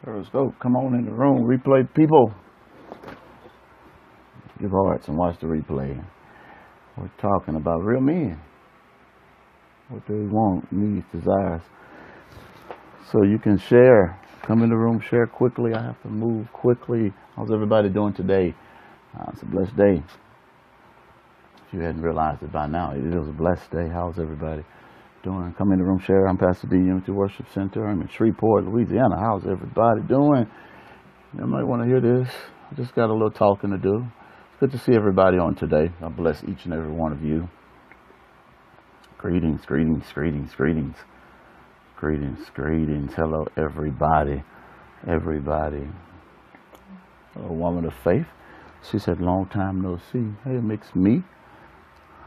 Periscope, come on in the room. Replay people. Give hearts and watch the replay. We're talking about real men. What they want, needs, desires. So you can share. Come in the room, share quickly. I have to move quickly. How's everybody doing today? It's a blessed day. If you hadn't realized it by now, it is a blessed day. How's everybody doing? Come in the room, share. I'm Pastor D, Unity Worship Center. I'm in Shreveport, Louisiana. How's everybody doing? You might want to hear this. I just got a little talking to do. It's good to see everybody on today. God bless each and every one of you. Greetings, greetings, greetings, greetings. Greetings, greetings. Hello, everybody. Everybody. A woman of faith. She said, long time no see. Hey, mixed meat.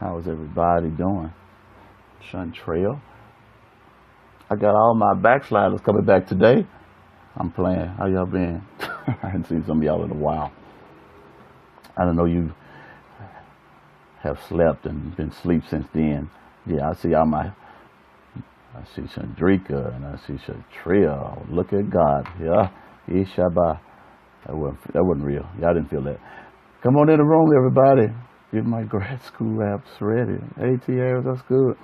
How's everybody doing? Trail. I got all my backsliders coming back today. I'm playing. How y'all been? I haven't seen some of y'all in a while. I don't know you have slept and been asleep since then. Yeah, I see Chandrika and I see Trail. Look at God. Yeah. Ishabah. That wasn't real. Y'all didn't feel that. Come on in the room, everybody. Get my grad school apps ready. ATRs, that's good.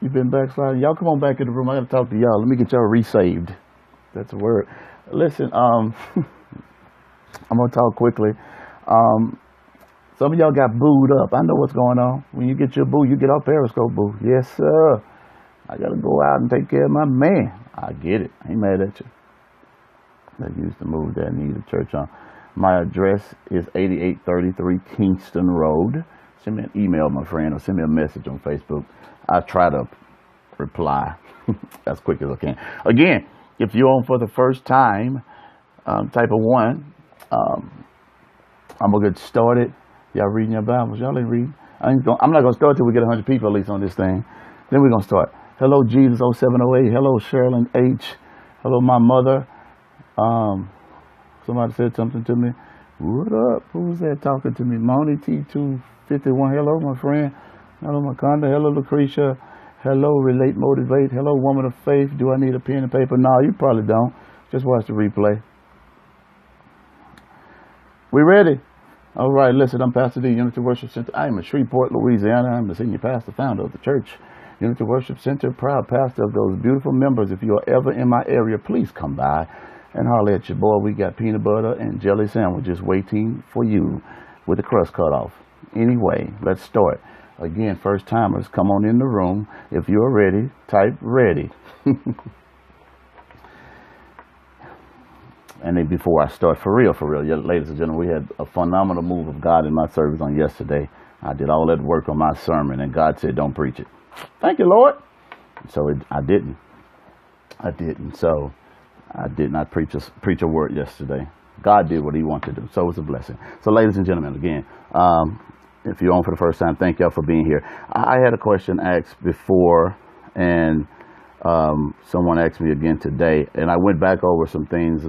You've been backsliding. Y'all come on back in the room. I got to talk to y'all. Let me get y'all resaved. That's a word. Listen, I'm going to talk quickly. Some of y'all got booed up. I know what's going on. When you get your boo, you get off Periscope, boo. Yes, sir. I got to go out and take care of my man. I get it. I ain't mad at you. That used to move that need a church on. My address is 8833 Kingston Road. Send me an email, my friend, or send me a message on Facebook. I try to reply as quick as I can. Again, if you're on for the first time, type of one, I'm going to get started. Y'all reading your Bibles? Y'all ain't reading? I'm not going to start till we get 100 people at least on this thing. Then we're going to start. Hello, Jesus 0708. Hello, Sherilyn H. Hello, my mother. Somebody said something to me. What up? Who's that talking to me? Moni T251. Hello, my friend. Hello, Maconda. Hello, Lucretia. Hello, Relate, Motivate. Hello, Woman of Faith. Do I need a pen and paper? No, you probably don't. Just watch the replay. We ready? All right, listen, I'm Pastor D, Unity Worship Center. I am in Shreveport, Louisiana. I'm the senior pastor, founder of the church, Unity Worship Center, proud pastor of those beautiful members. If you are ever in my area, please come by and holler at your boy. We got peanut butter and jelly sandwiches waiting for you with the crust cut off. Anyway, let's start. Again, first timers, come on in the room. If you're ready, type ready. And then before I start, for real, ladies and gentlemen, we had a phenomenal move of God in my service on yesterday. I did all that work on my sermon, and God said, don't preach it. Thank you, Lord. So I didn't. So I did not preach a word yesterday. God did what he wanted to do. So it was a blessing. So ladies and gentlemen, again, if you're on for the first time, thank y'all for being here. I had a question asked before, and someone asked me again today, and I went back over some things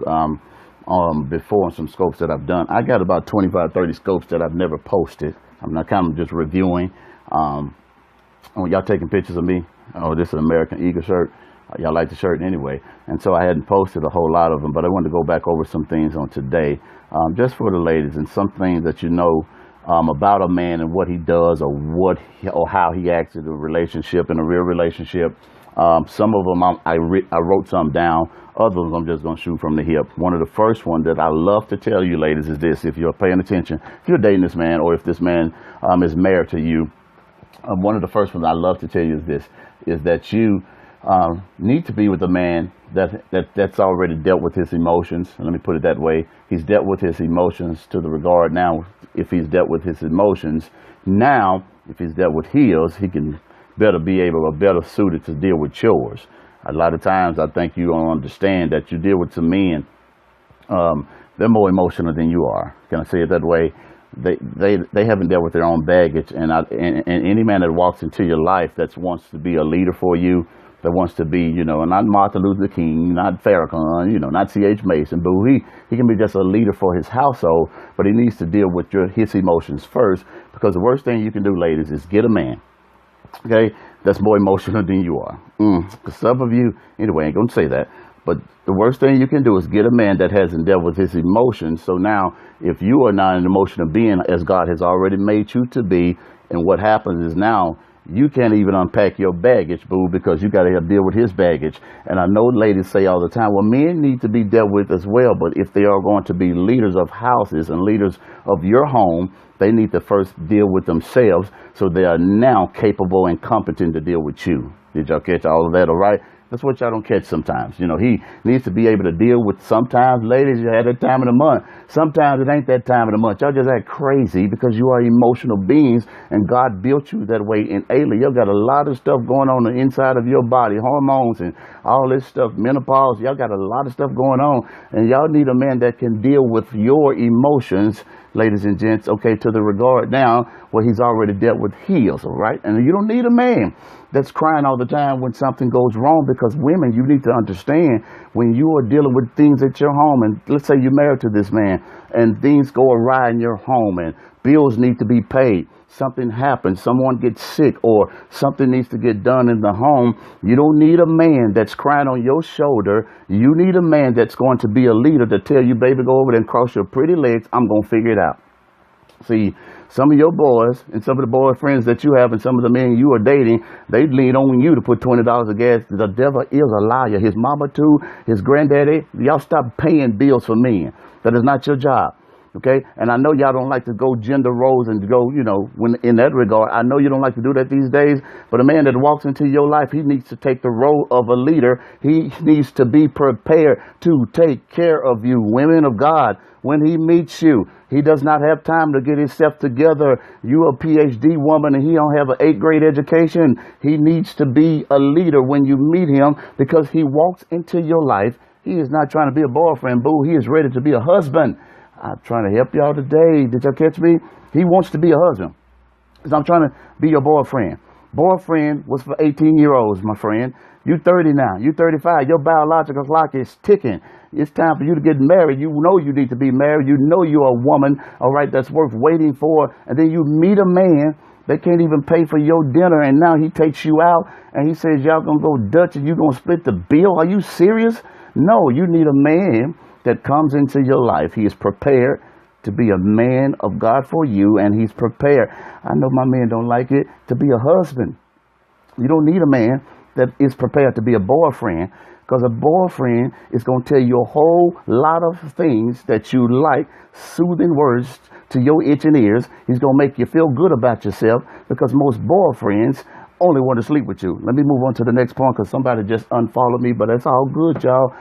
before on some scopes that I've done. I got about 25, 30 scopes that I've never posted. I'm not kind of just reviewing. Y'all taking pictures of me? Oh, this is an American Eagle shirt. Y'all like the shirt anyway. And so I hadn't posted a whole lot of them, but I wanted to go back over some things on today, just for the ladies, and some things that you know about a man and what he does, or how he acts in a relationship, in a real relationship. Some of them I wrote some down. Others I'm just going to shoot from the hip. One of the first ones that I love to tell you ladies is this: if you're paying attention, if you're dating this man, or if this man is married to you, one of the first ones I love to tell you is this: is that you need to be with a man that's already dealt with his emotions. And let me put it that way: he's dealt with his emotions to the regard now. If he's dealt with his emotions now, if he's dealt with his, he can better suited to deal with yours. A lot of times I think you don't understand that you deal with some men, they're more emotional than you are. Can I say it that way? They haven't dealt with their own baggage, and any man that walks into your life that wants to be a leader for you, that wants to be, not Martin Luther King, not Farrakhan, not C.H. Mason, but he can be just a leader for his household, but he needs to deal with his emotions first, because the worst thing you can do, ladies, is get a man, okay, that's more emotional than you are. Some of you, anyway, I ain't going to say that, but the worst thing you can do is get a man that hasn't dealt with his emotions. So now, if you are not an emotional being as God has already made you to be, and what happens is now, you can't even unpack your baggage, boo, because you got to deal with his baggage. And I know ladies say all the time, well, men need to be dealt with as well. But if they are going to be leaders of houses and leaders of your home, they need to first deal with themselves, so they are now capable and competent to deal with you. Did y'all catch all of that? All right. That's what y'all don't catch sometimes. He needs to be able to deal with, sometimes, ladies, you had that time of the month. Sometimes it ain't that time of the month. Y'all just act crazy because you are emotional beings, and God built you that way innately. Y'all got a lot of stuff going on the inside of your body, hormones and all this stuff, menopause. Y'all got a lot of stuff going on, and y'all need a man that can deal with your emotions, ladies and gents, okay, to the regard now where he's already dealt with his, all right? And you don't need a man that's crying all the time when something goes wrong, because women, you need to understand, when you are dealing with things at your home, and let's say you're married to this man and things go awry in your home and bills need to be paid, something happens, someone gets sick, or something needs to get done in the home, you don't need a man that's crying on your shoulder. You need a man that's going to be a leader to tell you, baby, go over there and cross your pretty legs. I'm going to figure it out. See, some of your boys and some of the boyfriends that you have and some of the men you are dating, they lean on you to put $20 of gas. The devil is a liar. His mama too, his granddaddy. Y'all stop paying bills for men. That is not your job. Okay? And I know y'all don't like to go gender roles and go, when in that regard, I know you don't like to do that these days, but a man that walks into your life, he needs to take the role of a leader. He needs to be prepared to take care of you, women of God. When he meets you, he does not have time to get himself together. You a PhD woman and he don't have an 8th grade education. He needs to be a leader when you meet him, because he walks into your life. He is not trying to be a boyfriend, boo. He is ready to be a husband. I'm trying to help y'all today. Did y'all catch me? He wants to be a husband. Because I'm trying to be your boyfriend. Boyfriend was for 18-year-olds, my friend. You 30 now. You 35. Your biological clock is ticking. It's time for you to get married. You know you need to be married. You know you're a woman, all right, that's worth waiting for. And then you meet a man that can't even pay for your dinner, and now he takes you out and he says, y'all gonna go Dutch and you gonna split the bill? Are you serious? No, you need a man that comes into your life. He is prepared to be a man of God for you, and he's prepared. I know my men don't like it, to be a husband. You don't need a man that is prepared to be a boyfriend, because a boyfriend is going to tell you a whole lot of things that you like, soothing words to your itching ears. He's going to make you feel good about yourself, because most boyfriends only want to sleep with you. Let me move on to the next point, because somebody just unfollowed me, but that's all good, y'all.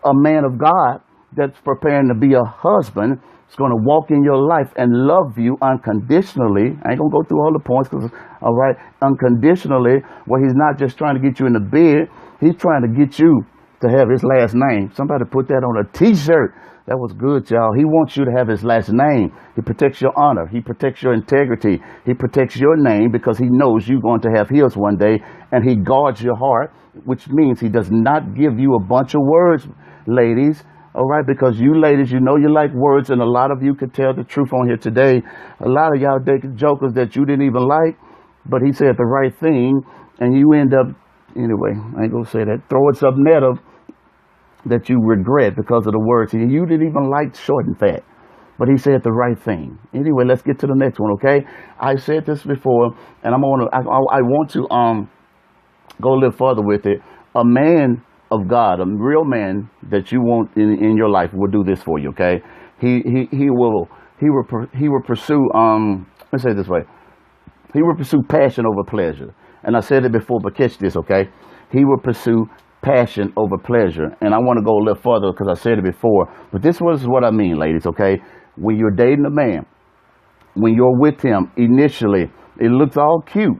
A man of God that's preparing to be a husband is going to walk in your life and love you unconditionally. I ain't going to go through all the points, because, all right, unconditionally, where he's not just trying to get you in the bed, he's trying to get you to have his last name. Somebody put that on a t-shirt. That was good, y'all. He wants you to have his last name. He protects your honor. He protects your integrity. He protects your name, because he knows you're going to have his one day, and he guards your heart, which means he does not give you a bunch of words, ladies. All right, because you ladies, you know you like words, and a lot of you could tell the truth on here today. A lot of y'all dating jokers that you didn't even like, but he said the right thing, and you end up, anyway, I ain't gonna say that, throwing something at him that you regret because of the words. And you didn't even like short and fat, but he said the right thing. Anyway, let's get to the next one, okay? I said this before, and I want to go a little further with it. A man of God, a real man that you want in your life, will do this for you, okay? He will pursue, let's say it this way, he will pursue passion over pleasure. And I said it before, but catch this, okay? He will pursue passion over pleasure. And I want to go a little further, because I said it before, but this was what I mean, ladies, okay? When you're dating a man, when you're with him initially, it looks all cute.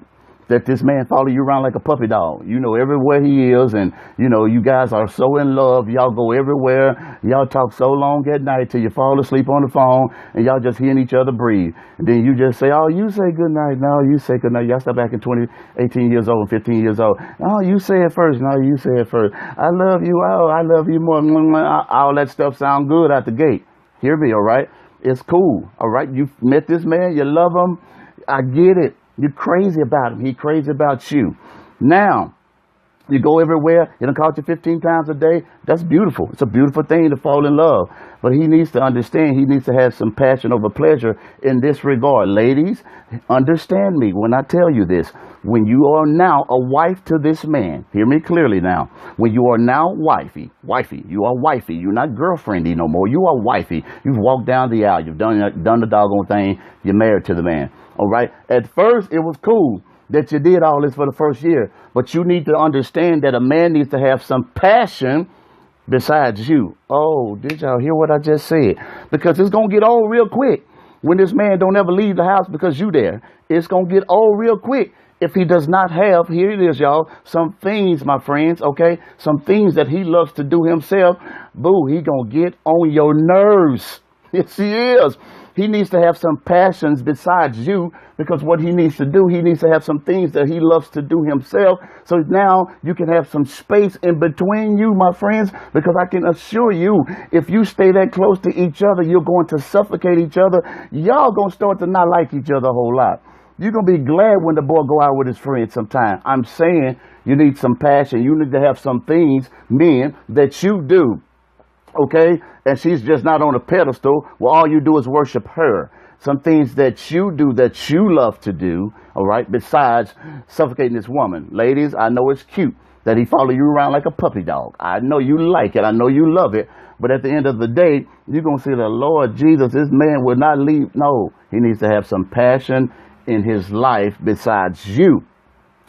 that this man follow you around like a puppy dog. You know everywhere he is, and you know you guys are so in love. Y'all go everywhere. Y'all talk so long at night till you fall asleep on the phone, and y'all just hearing each other breathe. And then you just say, "Oh, you say good night." No, you say good night. Y'all start back in 18 years old, 15 years old. Oh, you say it first. No, you say it first. I love you. Oh, I love you more. All that stuff sound good out the gate. Hear me, all right? It's cool, all right? You met this man. You love him. I get it. You're crazy about him. He's crazy about you. Now, you go everywhere. He done called you 15 times a day. That's beautiful. It's a beautiful thing to fall in love. But he needs to understand. He needs to have some passion over pleasure in this regard. Ladies, understand me when I tell you this. When you are now a wife to this man, hear me clearly now. When you are now wifey, you are wifey. You're not girlfriendy no more. You are wifey. You've walked down the aisle. You've done the doggone thing. You're married to the man. All right. At first, it was cool that you did all this for the first year, but you need to understand that a man needs to have some passion besides you. Oh, did y'all hear what I just said? Because it's going to get old real quick when this man don't ever leave the house because you there. It's going to get old real quick if he does not have, here it is, y'all, some things, my friends, okay? Some things that he loves to do himself. Boo, he going to get on your nerves. Yes, he is. He needs to have some passions besides you, because what he needs to do, he needs to have some things that he loves to do himself. So now you can have some space in between you, my friends, because I can assure you, if you stay that close to each other, you're going to suffocate each other. Y'all going to start to not like each other a whole lot. You're going to be glad when the boy go out with his friends sometime. I'm saying you need some passion. You need to have some things, men, that you do. Okay? And she's just not on a pedestal where all you do is worship her. Some things that you do that you love to do, all right, besides suffocating this woman. Ladies, I know it's cute that he follow you around like a puppy dog. I know you like it. I know you love it. But at the end of the day, you're going to see the Lord Jesus, this man will not leave. No, he needs to have some passion in his life besides you.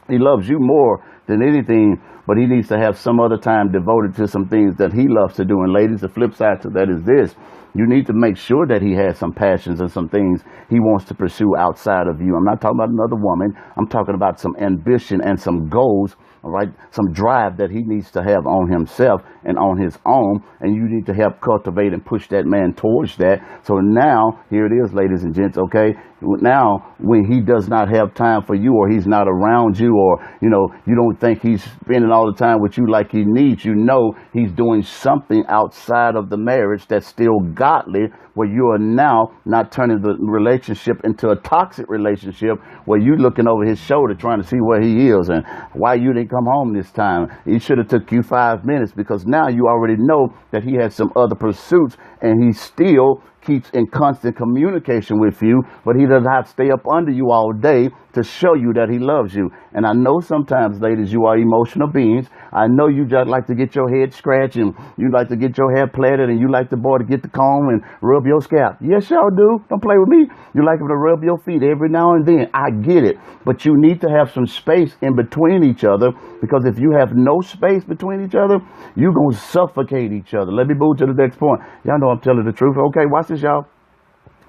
He loves you more than anything, but he needs to have some other time devoted to some things that he loves to do. And ladies, the flip side to that is this. You need to make sure that he has some passions and some things he wants to pursue outside of you. I'm not talking about another woman. I'm talking about some ambition and some goals, all right, some drive that he needs to have on himself and on his own. And you need to help cultivate and push that man towards that. So now, here it is, ladies and gents, okay? Now, when he does not have time for you, or he's not around you, or, you know, you don't think he's spending all the time with you like he needs, you know he's doing something outside of the marriage that's still godly, where you are now not turning the relationship into a toxic relationship where you looking over his shoulder trying to see where he is and why you didn't come home this time. He should have took you 5 minutes, because now you already know that he has some other pursuits, and he still keeps in constant communication with you, but he does not stay up under you all day to show you that he loves you. And I know sometimes, ladies, you are emotional beings. I know you just like to get your head scratched, and you like to get your hair plaited, and you like the boy to get the comb and rub your scalp. Yes, y'all do. Don't play with me. You like him to rub your feet every now and then. I get it. But you need to have some space in between each other, because if you have no space between each other, you're going to suffocate each other. Let me move to the next point. Y'all know I'm telling the truth. Okay, watch this, y'all.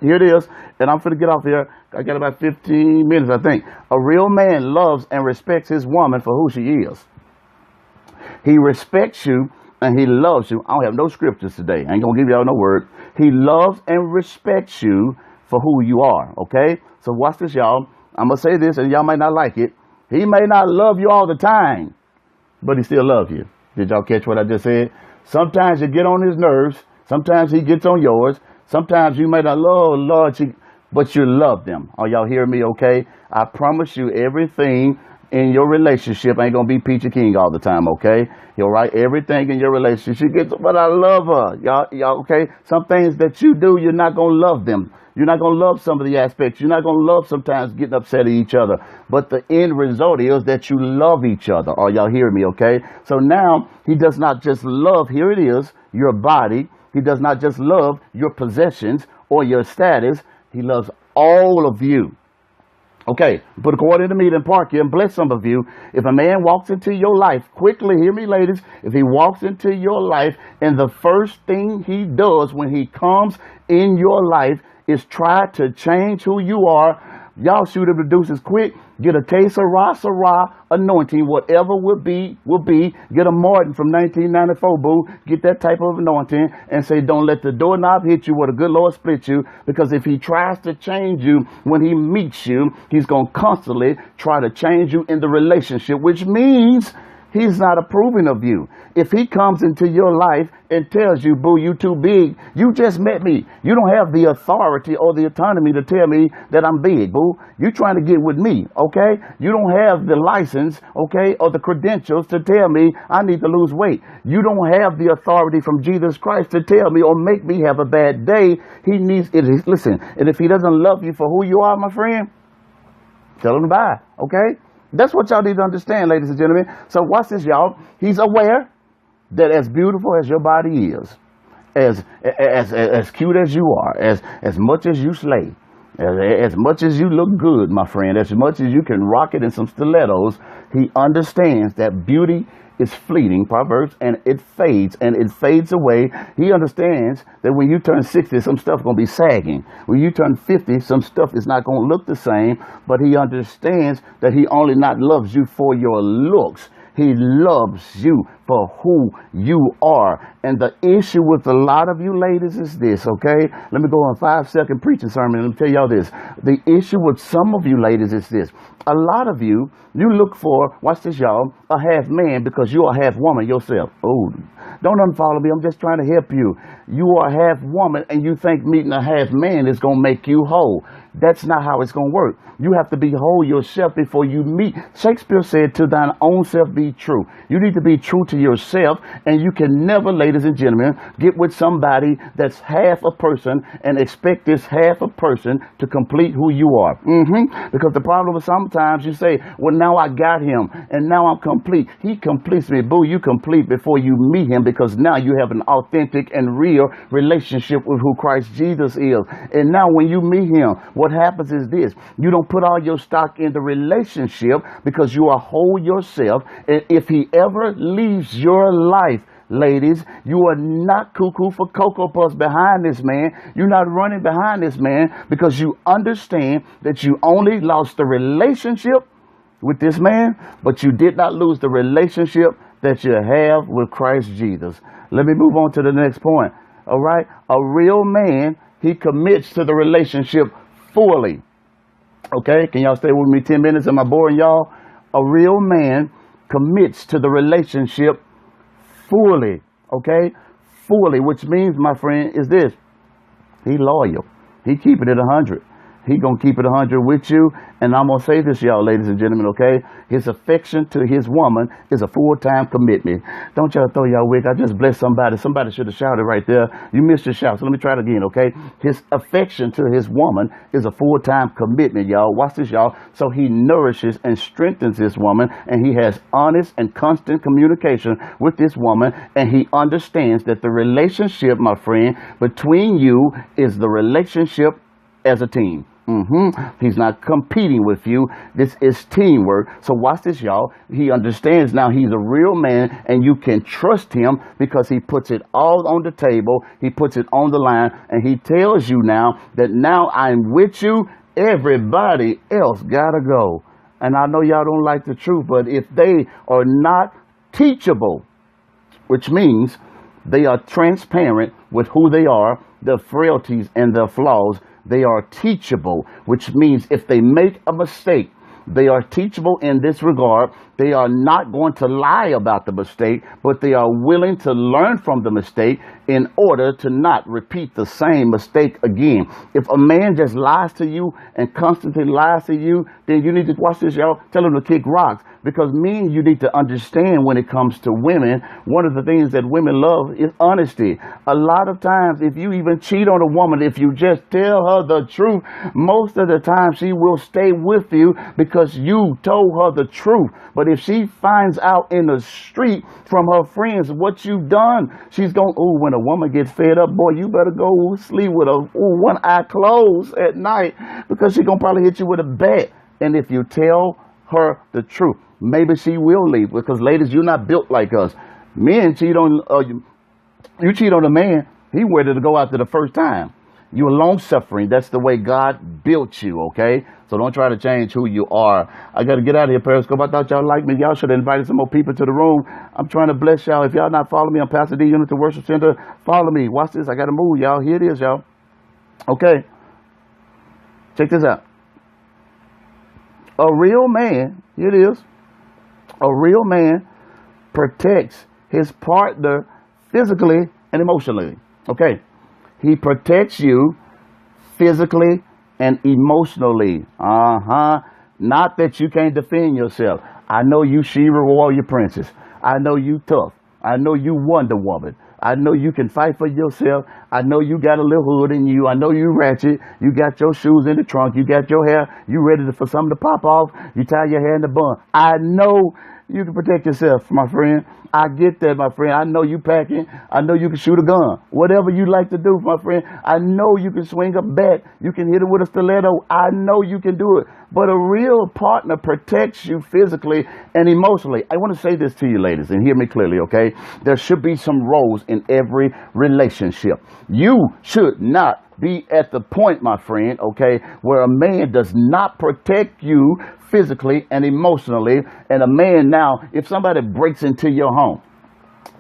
Here it is, and I'm finna get off here. I got about 15 minutes, I think. A real man loves and respects his woman for who she is. He respects you and he loves you. I don't have no scriptures today. I ain't gonna give y'all no word. He loves and respects you for who you are, okay? So watch this, y'all. I'm gonna say this, and y'all might not like it. He may not love you all the time, but he still loves you. Did y'all catch what I just said? Sometimes you get on his nerves. Sometimes he gets on yours. Sometimes you may not love Lord, but you love them. Are y'all hearing me okay? I promise you, everything in your relationship ain't going to be peachy king all the time, okay? All right? Everything in your relationship gets, but I love her. Y'all, okay? Some things that you do, you're not going to love them. You're not going to love some of the aspects. You're not going to love sometimes getting upset at each other. But the end result is that you love each other. Are y'all hearing me okay? So now he does not just love, here it is, your body. He does not just love your possessions or your status. He loves all of you. Okay, put a cord in the meat and park here and bless some of you. If a man walks into your life, quickly, hear me, ladies. If he walks into your life, and the first thing he does when he comes in your life is try to change who you are, Y'all shoot up the deuces quick. Get a case of Sarah anointing, whatever will be. Get a Martin from 1994, boo. Get that type of anointing and say, don't let the doorknob hit you where the good Lord split you. Because if he tries to change you when he meets you, he's going to constantly try to change you in the relationship, which means he's not approving of you. If he comes into your life and tells you, boo, you too big, you just met me. You don't have the authority or the autonomy to tell me that I'm big, boo. You're trying to get with me, okay? You don't have the license, okay, or the credentials to tell me I need to lose weight. You don't have the authority from Jesus Christ to tell me or make me have a bad day. He needs it. Listen, and if he doesn't love you for who you are, my friend, tell him bye, okay? That's what y'all need to understand, ladies and gentlemen. So watch this, y'all. He's aware that as beautiful as your body is, as cute as you are, as much as you slay, as much as you look good, my friend, as much as you can rock it in some stilettos, he understands that beauty is fleeting, Proverbs, and it fades away. He understands that when you turn 60, some stuff going to be sagging. When you turn 50, some stuff is not going to look the same, but he understands that he only not loves you for your looks. He loves you for who you are. And the issue with a lot of you ladies is this, okay? Let me go on a 5-second preaching sermon and let me tell y'all this. The issue with some of you ladies is this. A lot of you look for, watch this, y'all, a half man because you're a half woman yourself. Oh, don't unfollow me. I'm just trying to help you. You are a half woman and you think meeting a half man is going to make you whole. That's not how it's going to work. You have to be whole yourself before you meet. Shakespeare said, to thine own self be true. You need to be true to yourself, and you can never, ladies and gentlemen, get with somebody that's half a person and expect this half a person to complete who you are. Because the problem is sometimes you say, well, now I got him and now I'm complete. He completes me. Boo, you complete before you meet him, because now you have an authentic and real relationship with who Christ Jesus is. And now when you meet him, what happens is this. You don't put all your stock in the relationship because you are whole yourself. And if he ever leaves your life, ladies, you are not cuckoo for Cocoa Puffs behind this man. You're not running behind this man because you understand that you only lost the relationship with this man, but you did not lose the relationship that you have with Christ Jesus. Let me move on to the next point. All right. A real man, he commits to the relationship fully. Okay, can y'all stay with me 10 minutes? Am I boring y'all? A real man commits to the relationship fully. Okay, fully, which means, my friend, is this: he loyal. He keeping it 100. He gonna keep it 100 with you. And I'm gonna say this, y'all, ladies and gentlemen, okay? His affection to his woman is a full-time commitment. Don't y'all throw y'all wig. I just blessed somebody. Somebody should have shouted right there. You missed your shout, so let me try it again, okay? His affection to his woman is a full-time commitment, y'all. Watch this, y'all. So he nourishes and strengthens this woman, and he has honest and constant communication with this woman, and he understands that the relationship, my friend, between you is the relationship as a team. He's not competing with you. This is teamwork. So watch this, y'all. He understands now he's a real man, and you can trust him because he puts it all on the table. He puts it on the line, and he tells you now that now I'm with you. Everybody else gotta go. And I know y'all don't like the truth, but if they are not teachable, which means they are transparent with who they are, their frailties and their flaws, they are teachable, which means if they make a mistake, they are teachable in this regard. They are not going to lie about the mistake, but they are willing to learn from the mistake in order to not repeat the same mistake again. If a man just lies to you and constantly lies to you, then you need to, watch this, y'all, tell him to kick rocks. Because men, you need to understand when it comes to women, one of the things that women love is honesty. A lot of times, if you even cheat on a woman, if you just tell her the truth, most of the time she will stay with you because you told her the truth. But if she finds out in the street from her friends what you've done, she's going, oh, when a woman gets fed up, boy, you better go sleep with one eye closed at night, because she's going to probably hit you with a bat. And if you tell her the truth, maybe she will leave, because ladies, you're not built like us. Men cheat on, you cheat on a man, he ready to go after the first time. You're long suffering. That's the way God built you, okay? So don't try to change who you are. I got to get out of here, Periscope. I thought y'all liked me. Y'all should have invited some more people to the room. I'm trying to bless y'all. If y'all not following me on Pastor D Unity Worship Center, follow me. Watch this. I got to move, y'all. Here it is, y'all. Okay. Check this out. A real man, here it is. A real man protects his partner physically and emotionally. Okay. He protects you physically and emotionally. Not that you can't defend yourself. I know you She-Ra warrior princess. I know you tough. I know you Wonder Woman. I know you can fight for yourself. I know you got a little hood in you. I know you ratchet. You got your shoes in the trunk. You got your hair. You ready for something to pop off. You tie your hair in the bun. I know you can protect yourself, my friend. I get that, my friend. I know you packing. I know you can shoot a gun. Whatever you like to do, my friend. I know you can swing a bat. You can hit it with a stiletto. I know you can do it. But a real partner protects you physically and emotionally. I want to say this to you, ladies, and hear me clearly, okay? There should be some roles in every relationship. You should not be at the point, my friend, okay, where a man does not protect you physically and emotionally. And a man now, if somebody breaks into your home,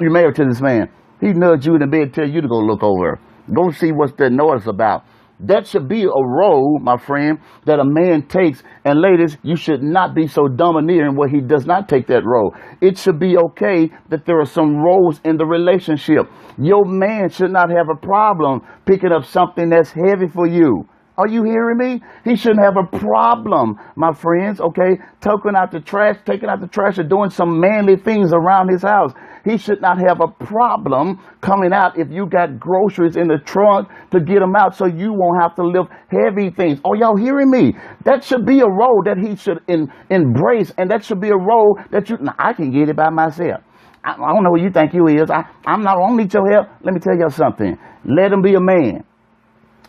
you're married to this man, he nudge you in the bed, tell you to go look over, go see what's that noise about. That should be a role, my friend, that a man takes. And ladies, you should not be so domineering where he does not take that role. It should be okay that there are some roles in the relationship. Your man should not have a problem picking up something that's heavy for you. Are you hearing me? He shouldn't have a problem, my friends, okay, taking out the trash and doing some manly things around his house. He should not have a problem coming out if you got groceries in the trunk to get them out so you won't have to lift heavy things. Oh, y'all hearing me? That should be a role that he should embrace, and that should be a role that I can get it by myself. I don't know who you think you is. I don't need your help. Let me tell y'all something. Let him be a man.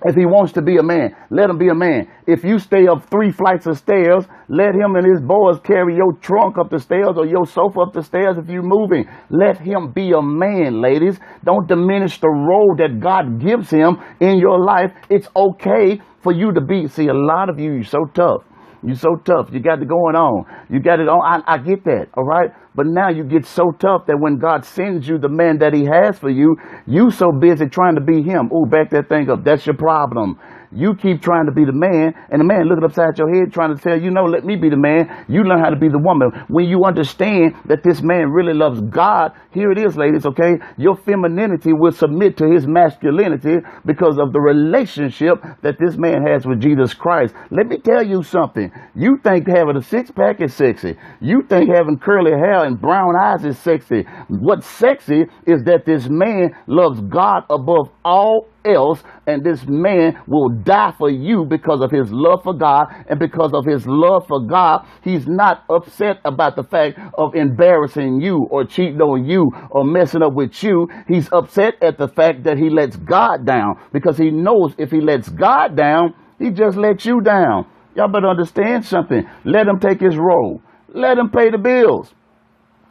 If he wants to be a man, let him be a man. If you stay up 3 flights of stairs, let him and his boys carry your trunk up the stairs or your sofa up the stairs if you're moving. Let him be a man, ladies. Don't diminish the role that God gives him in your life. It's okay for you to be. See, a lot of you, you're so tough. You're so tough. You got it going on. You got it on. I get that. All right. But now you get so tough that when God sends you the man that he has for you, you so busy trying to be him. Oh, back that thing up. That's your problem. You keep trying to be the man, and the man looking upside your head trying to tell you, no, let me be the man. You learn how to be the woman. When you understand that this man really loves God, here it is, ladies, okay? Your femininity will submit to his masculinity because of the relationship that this man has with Jesus Christ. Let me tell you something. You think having a six-pack is sexy. You think having curly hair and brown eyes is sexy. What's sexy is that this man loves God above all else, and this man will die for you because of his love for God. And because of his love for God, he's not upset about the fact of embarrassing you or cheating on you or messing up with you. He's upset at the fact that he lets God down, because he knows if he lets God down, he just lets you down. Y'all better understand something. Let him take his role. Let him pay the bills.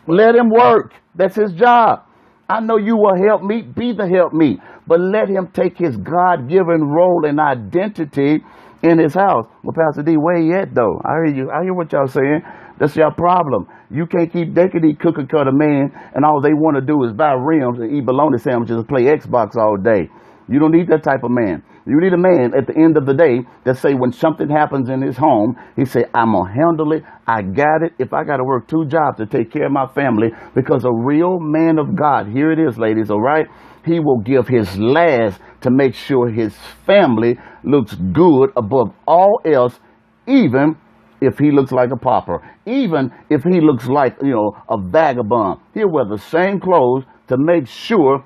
Let him work. That's his job. I know you will help me, be the help me, but let him take his God-given role and identity in his house. Well, Pastor D, where you at though? I hear you. I hear what y'all saying. That's your problem. You can't keep decadent cookie cutter man, and all they want to do is buy rims and eat bologna sandwiches and play Xbox all day. You don't need that type of man. You need a man at the end of the day that say when something happens in his home, he say, I'm going to handle it. I got it. If I got to work 2 jobs to take care of my family, because a real man of God, here it is, ladies, all right? He will give his last to make sure his family looks good above all else, even if he looks like a pauper, even if he looks like, a vagabond. He'll wear the same clothes to make sure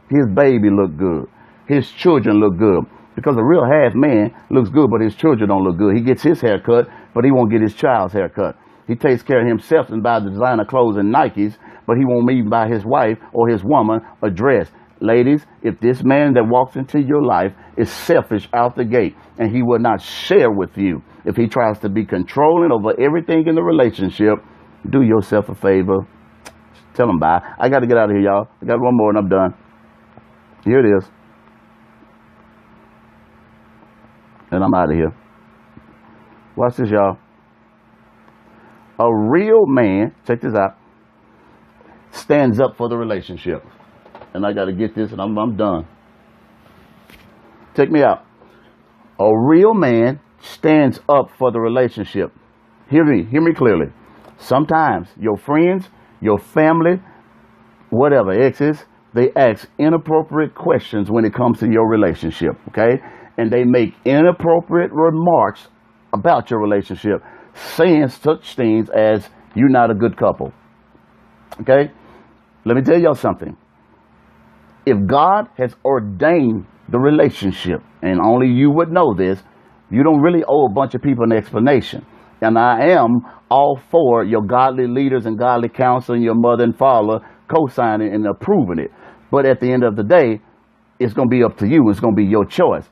his baby look good. His children look good, because a real half man looks good, but his children don't look good. He gets his hair cut, but he won't get his child's hair cut. He takes care of himself and buys the designer clothes and Nikes, but he won't even buy his wife or his woman a dress. Ladies, if this man that walks into your life is selfish out the gate and he will not share with you, if he tries to be controlling over everything in the relationship, do yourself a favor. Tell him bye. I got to get out of here, y'all. I got one more and I'm done. Here it is. And I'm out of here. Watch this, y'all. A real man, check this out, stands up for the relationship. And I got to get this, and I'm done. Check me out. A real man stands up for the relationship. Hear me clearly. Sometimes your friends, your family, whatever, exes, they ask inappropriate questions when it comes to your relationship, okay? And they make inappropriate remarks about your relationship, saying such things as, you're not a good couple, okay? Let me tell y'all something. If God has ordained the relationship, and only you would know this, you don't really owe a bunch of people an explanation. And I am all for your godly leaders and godly counsel and your mother and father co-signing and approving it. But at the end of the day, it's going to be up to you. It's going to be your choice.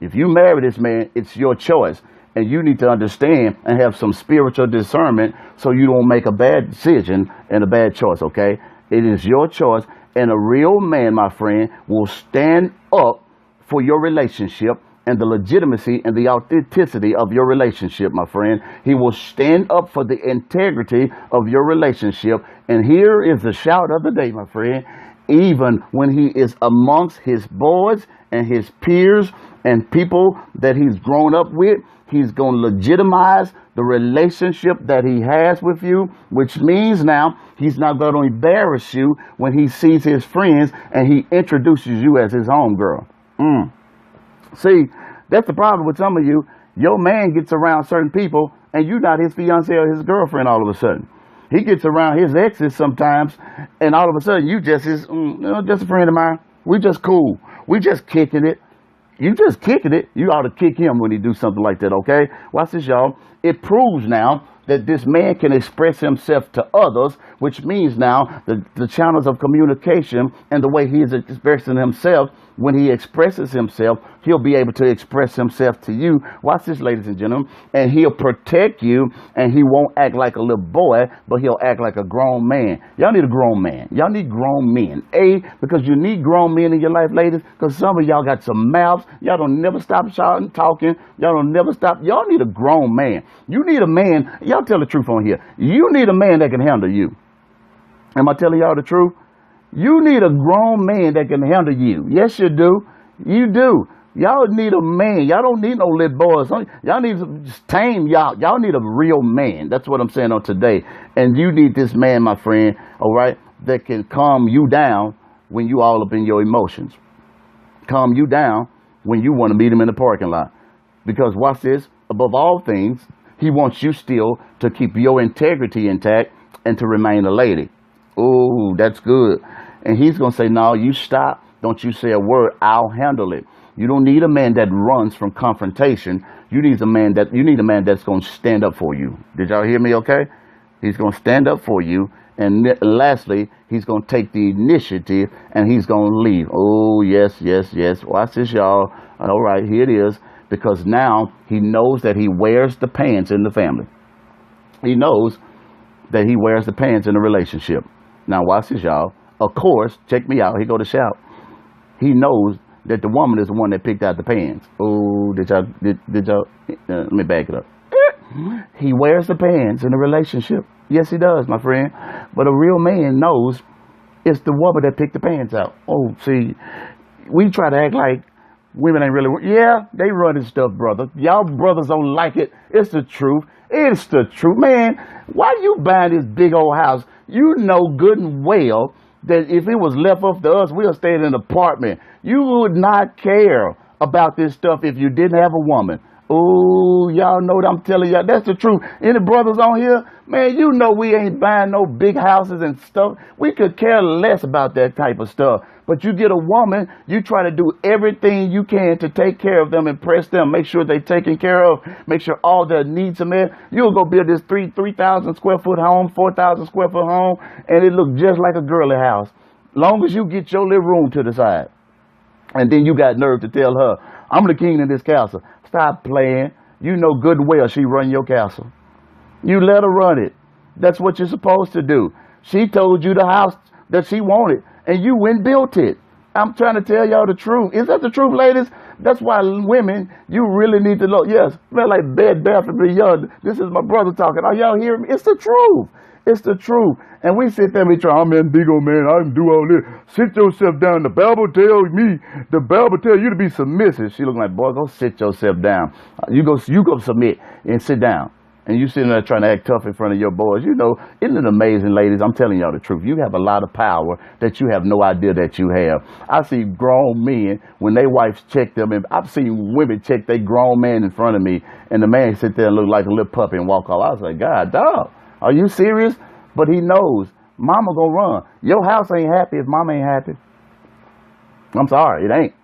If you marry this man, it's your choice. And you need to understand and have some spiritual discernment so you don't make a bad decision and a bad choice, okay? It is your choice. And a real man, my friend, will stand up for your relationship and the legitimacy and the authenticity of your relationship, my friend. He will stand up for the integrity of your relationship. And here is the shout of the day, my friend. Even when he is amongst his boys and his peers and people that he's grown up with, he's going to legitimize the relationship that he has with you, which means now he's not going to embarrass you when he sees his friends and he introduces you as his homegirl. See, that's the problem with some of you. Your man gets around certain people and you're not his fiance or his girlfriend all of a sudden. He gets around his exes sometimes and all of a sudden you just is just a friend of mine. We just cool. We just kicking it. You just kicking it. You ought to kick him when he do something like that, okay? Watch this, y'all. It proves now that this man can express himself to others, which means now the channels of communication and the way he is expressing himself, when he expresses himself, he'll be able to express himself to you. Watch this, ladies and gentlemen. And he'll protect you, and he won't act like a little boy, but he'll act like a grown man. Y'all need a grown man. Y'all need grown men. Because you need grown men in your life, ladies, because some of y'all got some mouths. Y'all don't never stop shouting, talking. Y'all don't never stop. Y'all need a grown man. You need a man. Y'all tell the truth on here. You need a man that can handle you. Am I telling y'all the truth? You need a grown man that can handle you. Yes, you do. You do. Y'all need a man. Y'all don't need no little boys. Y'all need to just tame y'all. Y'all need a real man. That's what I'm saying on today. And you need this man, my friend, all right, that can calm you down when you all up in your emotions. Calm you down when you want to meet him in the parking lot. Because watch this, above all things, he wants you still to keep your integrity intact and to remain a lady. Oh, that's good. And he's going to say, no, you stop. Don't you say a word. I'll handle it. You don't need a man that runs from confrontation. You need a man that's going to stand up for you. Did y'all hear me okay? He's going to stand up for you. And lastly, he's going to take the initiative and he's going to leave. Oh, yes, yes, yes. Watch this, y'all. All right, here it is. Because now he knows that he wears the pants in the family. He knows that he wears the pants in the relationship. Now watch this, y'all. Of course, check me out. He go to shout. He knows that the woman is the one that picked out the pants. Oh, did y'all? Let me back it up. He wears the pants in a relationship. Yes, he does, my friend. But a real man knows it's the woman that picked the pants out. Oh, see, we try to act like women ain't really. Yeah, they running stuff, brother. Y'all brothers don't like it. It's the truth. It's the truth, man. Why you buying this big old house? You know good and well that if it was left up to us, we'll stay in an apartment. You would not care about this stuff if you didn't have a woman. Oh, y'all know what I'm telling y'all. That's the truth. Any brothers on here? Man, you know we ain't buying no big houses and stuff. We could care less about that type of stuff. But you get a woman, you try to do everything you can to take care of them, impress them, make sure they're taken care of, make sure all their needs are met. You'll go build this 3,000 square foot home, 4,000 square foot home, and it look just like a girly house. Long as you get your little room to the side. And then you got nerve to tell her, I'm the king of this castle. Stop playing. You know good and well she run your castle. You let her run it. That's what you're supposed to do. She told you the house that she wanted, and you went and built it. I'm trying to tell y'all the truth. Is that the truth, ladies? That's why women, you really need to know. Yes, man, like Bed Bath and Beyond. This is my brother talking. Are y'all hearing me? It's the truth. It's the truth. And we sit there and we try, I'm in big old man, I can do all this. Sit yourself down. The Bible tells you to be submissive. She looking like, boy, go sit yourself down. You go submit and sit down. And you sitting there trying to act tough in front of your boys. You know, isn't it amazing, ladies? I'm telling y'all the truth. You have a lot of power that you have no idea that you have. I see grown men, when their wives check them, and I've seen women check their grown man in front of me, and the man sit there and look like a little puppy and walk off. I was like, God, dog, are you serious? But he knows, mama gonna run. Your house ain't happy if mama ain't happy. I'm sorry, it ain't.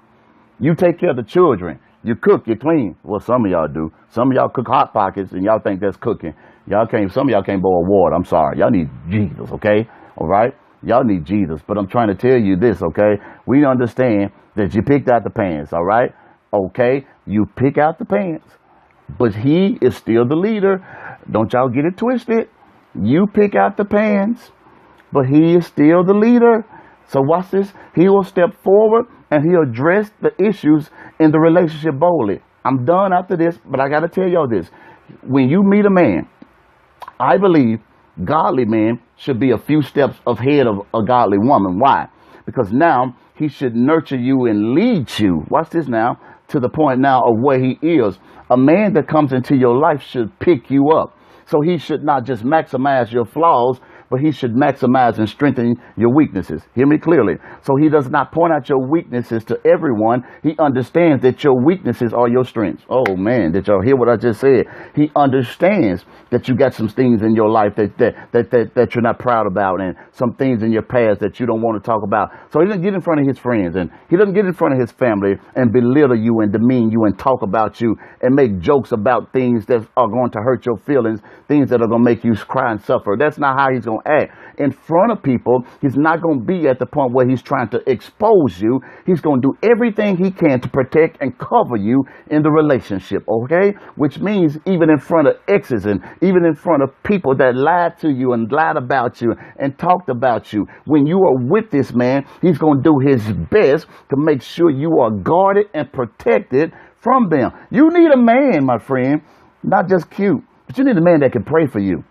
You take care of the children. You cook, you clean. Well, some of y'all do. Some of y'all cook Hot Pockets and y'all think that's cooking. Some of y'all can't boil water. I'm sorry. Y'all need Jesus, okay? All right? Y'all need Jesus. But I'm trying to tell you this, okay? We understand that you picked out the pants, all right? Okay? You pick out the pants. But he is still the leader. Don't y'all get it twisted. You pick out the pants. But he is still the leader. So watch this. He will step forward and he'll address the issues in the relationship boldly. I'm done after this, but I got to tell y'all this. When you meet a man, I believe godly man should be a few steps ahead of a godly woman. Why? Because now he should nurture you and lead you. Watch this now, to the point now of where he is. A man that comes into your life should pick you up. So he should not just maximize your flaws, but he should maximize and strengthen your weaknesses. Hear me clearly. So he does not point out your weaknesses to everyone. He understands that your weaknesses are your strengths. Oh man, did y'all hear what I just said? He understands that you got some things in your life that you're not proud about, and some things in your past that you don't want to talk about. So he doesn't get in front of his friends, and he doesn't get in front of his family and belittle you and demean you and talk about you and make jokes about things that are going to hurt your feelings, things that are going to make you cry and suffer. That's not how he's going to act. In front of people, he's not going to be at the point where he's trying to expose you. He's going to do everything he can to protect and cover you in the relationship, okay? Which means even in front of exes and even in front of people that lied to you and lied about you and talked about you. When you are with this man, he's going to do his best to make sure you are guarded and protected from them. You need a man, my friend, not just cute, but you need a man that can pray for you.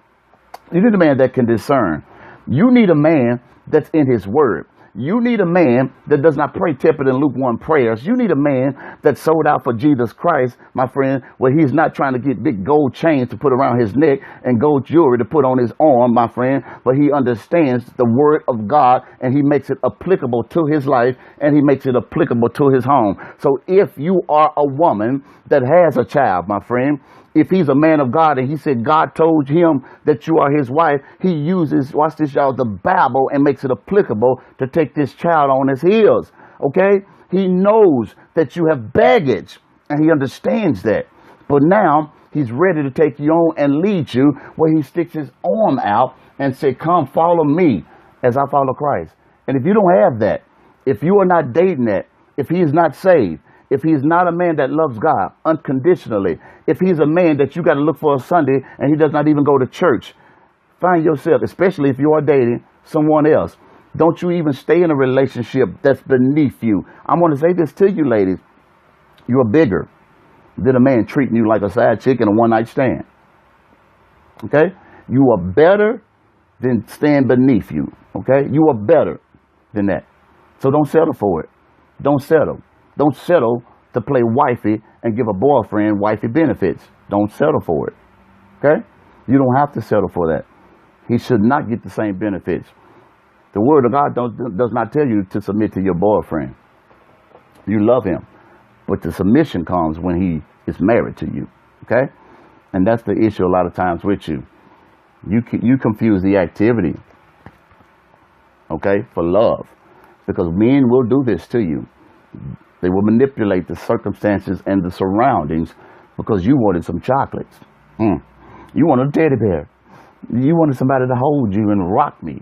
You need a man that can discern. You need a man that's in his word. You need a man that does not pray tepid and lukewarm prayers. You need a man that's sold out for Jesus Christ, my friend, where he's not trying to get big gold chains to put around his neck and gold jewelry to put on his arm, my friend, but he understands the word of God and he makes it applicable to his life and he makes it applicable to his home. So if you are a woman that has a child, my friend, if he's a man of God and he said God told him that you are his wife, he uses, watch this y'all, the Bible and makes it applicable to take this child on his heels. Okay? He knows that you have baggage and he understands that. But now he's ready to take you on and lead you, where he sticks his arm out and say, come follow me as I follow Christ. And if you don't have that, if you are not dating that, if he is not saved, if he's not a man that loves God unconditionally, if he's a man that you got to look for a Sunday and he does not even go to church, find yourself, especially if you are dating someone else, don't you even stay in a relationship that's beneath you. I want to say this to you, ladies. You are bigger than a man treating you like a side chick in a one-night stand. Okay? You are better than staying beneath you. Okay? You are better than that. So don't settle for it. Don't settle. Don't settle to play wifey and give a boyfriend wifey benefits. Don't settle for it. Okay? You don't have to settle for that. He should not get the same benefits. The word of God does not tell you to submit to your boyfriend. You love him. But the submission comes when he is married to you. Okay? And that's the issue a lot of times with you. You confuse the activity, okay, for love. Because men will do this to you. They will manipulate the circumstances and the surroundings because you wanted some chocolates. You wanted a teddy bear. You wanted somebody to hold you and rock me.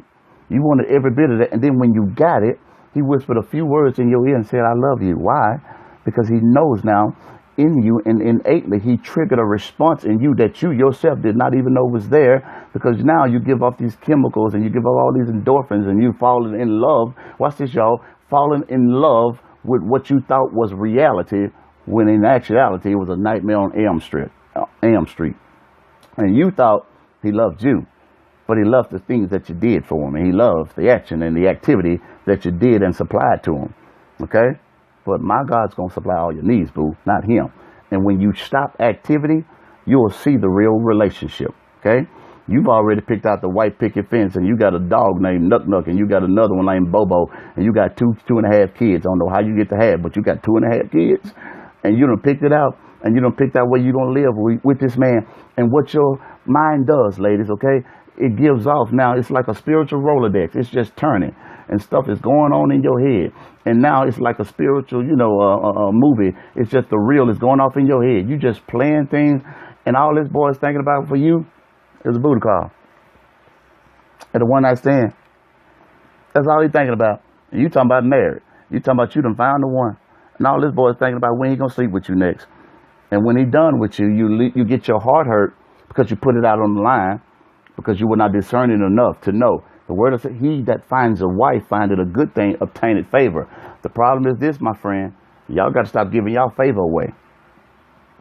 You wanted every bit of that. And then when you got it, he whispered a few words in your ear and said, I love you. Why? Because he knows now in you, and innately he triggered a response in you that you yourself did not even know was there, because now you give off these chemicals and you give off all these endorphins and you falling in love. Watch this, y'all. Falling in love with what you thought was reality when in actuality it was a nightmare on Elm Street. And you thought he loved you, but he loved the things that you did for him, and he loved the action and the activity that you did and supplied to him. Okay? But my God's going to supply all your needs, boo, not him. And when you stop activity, you'll see the real relationship. Okay? You've already picked out the white picket fence, and you got a dog named Nuck Nuck, and you got another one named Bobo, and you got two and a half kids. I don't know how you get to have, but you got 2.5 kids, and you done picked it out, and you done picked out where you gonna live with this man. And what your mind does, ladies, okay, it gives off now. It's like a spiritual Rolodex. It's just turning, and stuff is going on in your head. And now it's like a spiritual, movie. It's just the reel is going off in your head. You just playing things, and all this boy is thinking about for you is a booty call and a one night stand. That's all he's thinking about. And you talking about married. You talking about you done found the one. And all this boy is thinking about when he gonna sleep with you next. And when he done with you, you get your heart hurt because you put it out on the line, because you were not discerning enough to know. The word of he that finds a wife findeth a good thing, obtaineth favor. The problem is this, my friend. Y'all got to stop giving y'all favor away.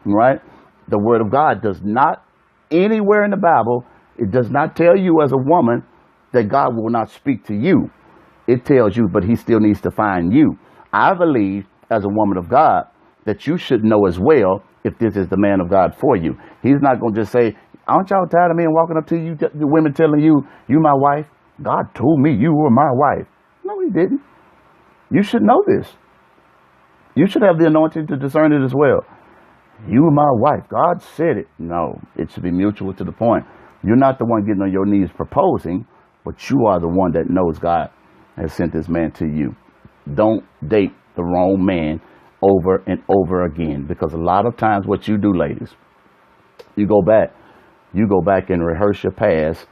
Right? The word of God does not, anywhere in the Bible, it does not tell you as a woman that God will not speak to you. It tells you, but he still needs to find you. I believe, as a woman of God, that you should know as well if this is the man of God for you. He's not going to just say, aren't y'all tired of me walking up to you, the women telling you, you my wife? God told me you were my wife. No, he didn't. You should know this. You should have the anointing to discern it as well. You were my wife. God said it. No, it should be mutual to the point. You're not the one getting on your knees proposing, but you are the one that knows God has sent this man to you. Don't date the wrong man over and over again, because a lot of times what you do, ladies, you go back and rehearse your past,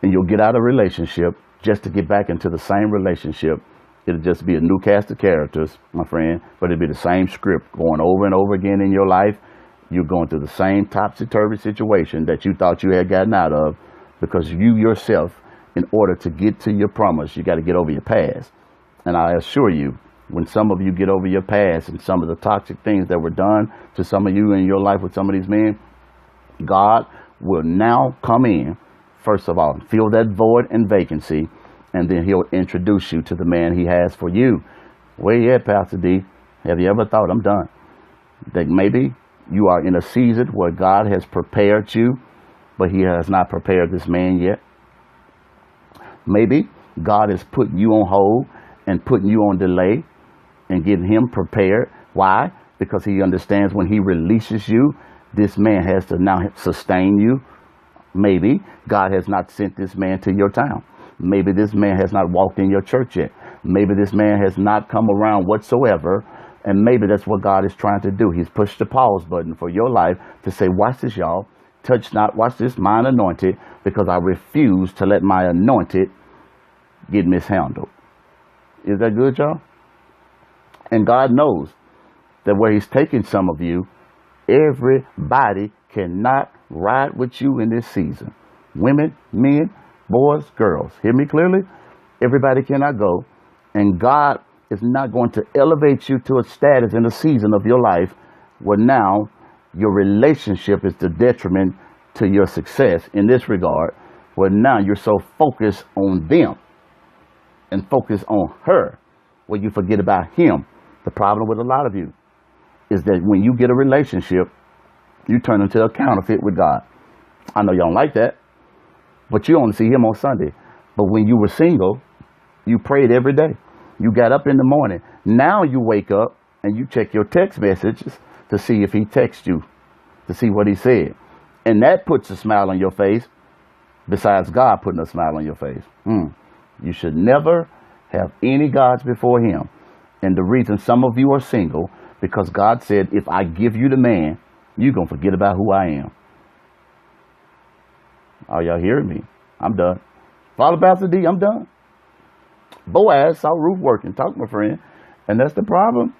and you'll get out of a relationship just to get back into the same relationship. It'll just be a new cast of characters, my friend, but it'll be the same script going over and over again in your life. You're going through the same topsy-turvy situation that you thought you had gotten out of, because you yourself, in order to get to your promise, you got to get over your past. And I assure you, when some of you get over your past and some of the toxic things that were done to some of you in your life with some of these men, God will now come in, first of all, fill that void and vacancy, and then he'll introduce you to the man he has for you. Where you at, Pastor D? Have you ever thought, I'm done, that maybe you are in a season where God has prepared you, but he has not prepared this man yet? Maybe God is putting you on hold and putting you on delay and getting him prepared. Why? Because he understands when he releases you, this man has to now sustain you. Maybe God has not sent this man to your town. Maybe this man has not walked in your church yet. Maybe this man has not come around whatsoever. And maybe that's what God is trying to do. He's pushed the pause button for your life to say, watch this, y'all. Touch not, watch this, mine anointed, because I refuse to let my anointed get mishandled. Is that good, y'all? And God knows that where he's taking some of you, everybody cannot ride with you in this season. Women, men, boys, girls. Hear me clearly? Everybody cannot go. And God is not going to elevate you to a status in a season of your life where now your relationship is the detriment to your success in this regard, where now you're so focused on them and focused on her, where you forget about him. The problem with a lot of you is that when you get a relationship, you turn into a counterfeit with God. I know y'all don't like that, but you only see him on Sunday. But when you were single, you prayed every day. You got up in the morning. Now you wake up and you check your text messages to see if he texted you, to see what he said. And that puts a smile on your face, besides God putting a smile on your face. You should never have any gods before him. And the reason some of you are single, because God said, if I give you the man, you're going to forget about who I am. Are y'all hearing me? I'm done. Follow Pastor D, I'm done. Boaz saw Ruth working. Talk, my friend. And that's the problem.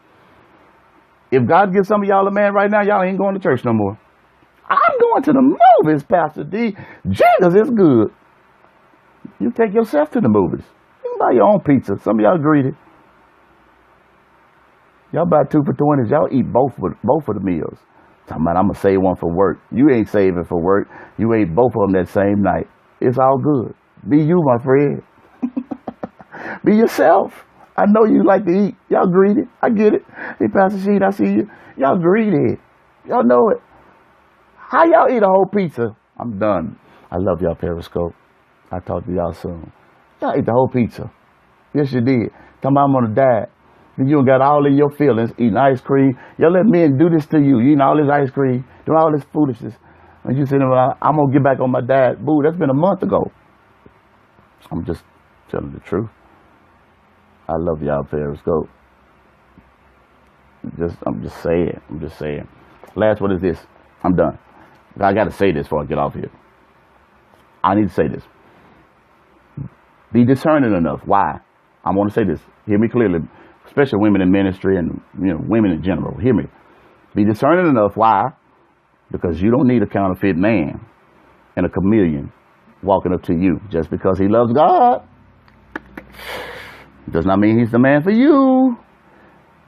If God gives some of y'all a man right now, y'all ain't going to church no more. I'm going to the movies, Pastor D. Jesus is good. You take yourself to the movies. You can buy your own pizza. Some of y'all greedy. Y'all buy 2 for $20s. Y'all eat both of the meals. Talking about I'm going to save one for work. You ain't saving for work. You ate both of them that same night. It's all good. Be you, my friend. Be yourself. I know you like to eat. Y'all greedy. I get it. Hey, Pastor Sheet, I see you. Y'all greedy. Y'all know it. How y'all eat a whole pizza? I'm done. I love y'all, Periscope. I'll talk to y'all soon. Y'all ate the whole pizza. Yes, you did. Talking about I'm on a diet. And you got all in your feelings, eating ice cream. Y'all let men do this to you. You eating all this ice cream, doing all this foolishness. And you saying, I'm going to get back on my diet. Boo, that's been a month ago. I'm just telling the truth. I love y'all, Periscope. I'm just saying. Last one is this. I'm done. I got to say this before I get off here. I need to say this. Be discerning enough. Why? I want to say this. Hear me clearly, especially women in ministry and women in general. Hear me. Be discerning enough. Why? Because you don't need a counterfeit man and a chameleon walking up to you just because he loves God. Does not mean he's the man for you.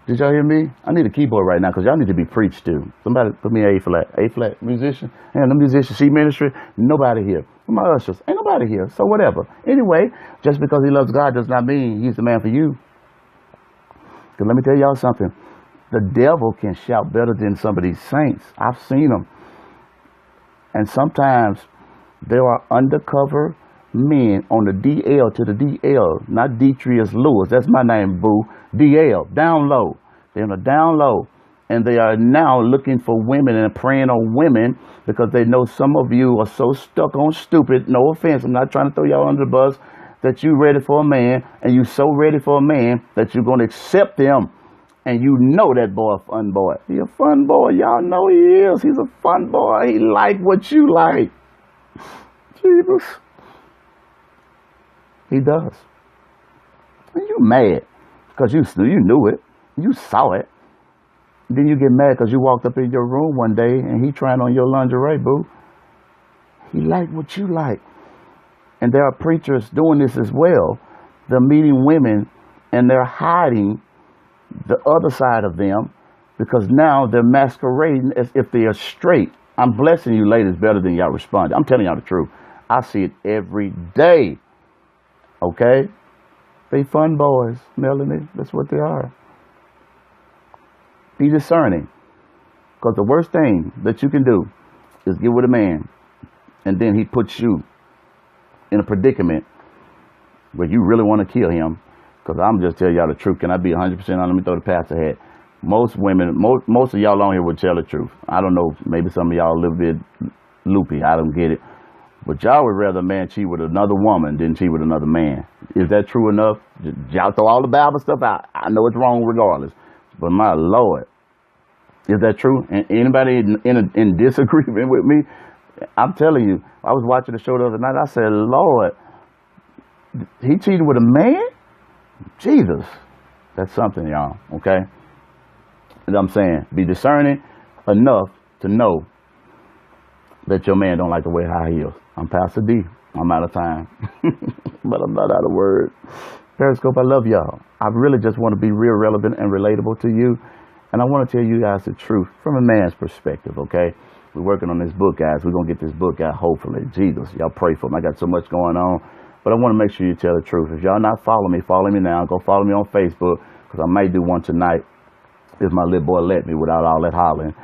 Did y'all hear me? I need a keyboard right now because y'all need to be preached to. Somebody put me an A-flat. A-flat musician. And the musician, sheet ministry, nobody here. My ushers, ain't nobody here. So whatever. Anyway, just because he loves God does not mean he's the man for you. Because let me tell y'all something. The devil can shout better than some of these saints. I've seen them. And sometimes there are undercover men on the DL to the DL, not Detrius Lewis. That's my name, boo. DL, down low. They're on the down low. And they are now looking for women and preying on women because they know some of you are so stuck on stupid. No offense. I'm not trying to throw y'all under the bus. That you ready for a man and you so ready for a man that you're going to accept him. And you know that boy a fun boy. He a fun boy. Y'all know he is. He's a fun boy. He like what you like. Jesus. He does. And you mad because you knew it. You saw it. Then you get mad because you walked up in your room one day and he trying on your lingerie, boo. He like what you like. And there are preachers doing this as well. They're meeting women and they're hiding the other side of them because now they're masquerading as if they are straight. I'm blessing you ladies better than y'all respond. I'm telling y'all the truth. I see it every day. Okay? They fun boys, Melanie. That's what they are. Be discerning. Because the worst thing that you can do is get with a man and then he puts you in a predicament where you really want to kill him. Because I'm just telling y'all the truth. Can I be 100% on? Let me throw the pastor hat. Most women, most of y'all on here would tell the truth. I don't know. Maybe some of y'all a little bit loopy. I don't get it. But y'all would rather a man cheat with another woman than cheat with another man. Is that true enough? Y'all throw all the Bible stuff out. I know it's wrong regardless. But my Lord, is that true? And anybody in disagreement with me? I'm telling you, I was watching the show the other night. I said, Lord, he cheated with a man? Jesus. That's something, y'all. Okay? And I'm saying, be discerning enough to know that your man don't like to wear high heels. I'm Pastor D. I'm out of time. But I'm not out of word. Periscope, I love y'all. I really just want to be real relevant and relatable to you. And I want to tell you guys the truth from a man's perspective, okay? We're working on this book, guys. We're going to get this book out, hopefully. Jesus, y'all pray for me. I got so much going on. But I want to make sure you tell the truth. If y'all not follow me now. Go follow me on Facebook because I might do one tonight if my little boy let me without all that hollering.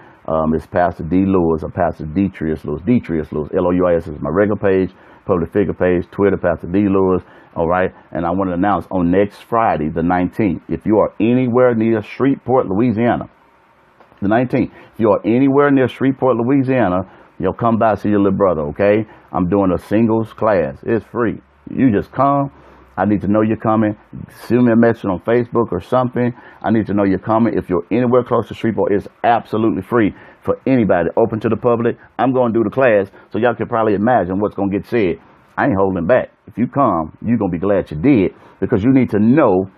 It's Pastor D. Lewis or Pastor Detrius Lewis. Detrius Lewis, L-O-U-I-S is my regular page, public figure page, Twitter, Pastor D. Lewis. All right. And I want to announce on next Friday, the 19th, if you are anywhere near Shreveport, Louisiana, the 19th, if you are anywhere near Shreveport, Louisiana, you'll come by see your little brother. Okay. I'm doing a singles class. It's free. You just come. I need to know you're coming. Send me a message on Facebook or something. I need to know you're coming. If you're anywhere close to Shreveport, it's absolutely free for anybody. Open to the public. I'm going to do the class, so y'all can probably imagine what's going to get said. I ain't holding back. If you come, you're going to be glad you did because you need to know,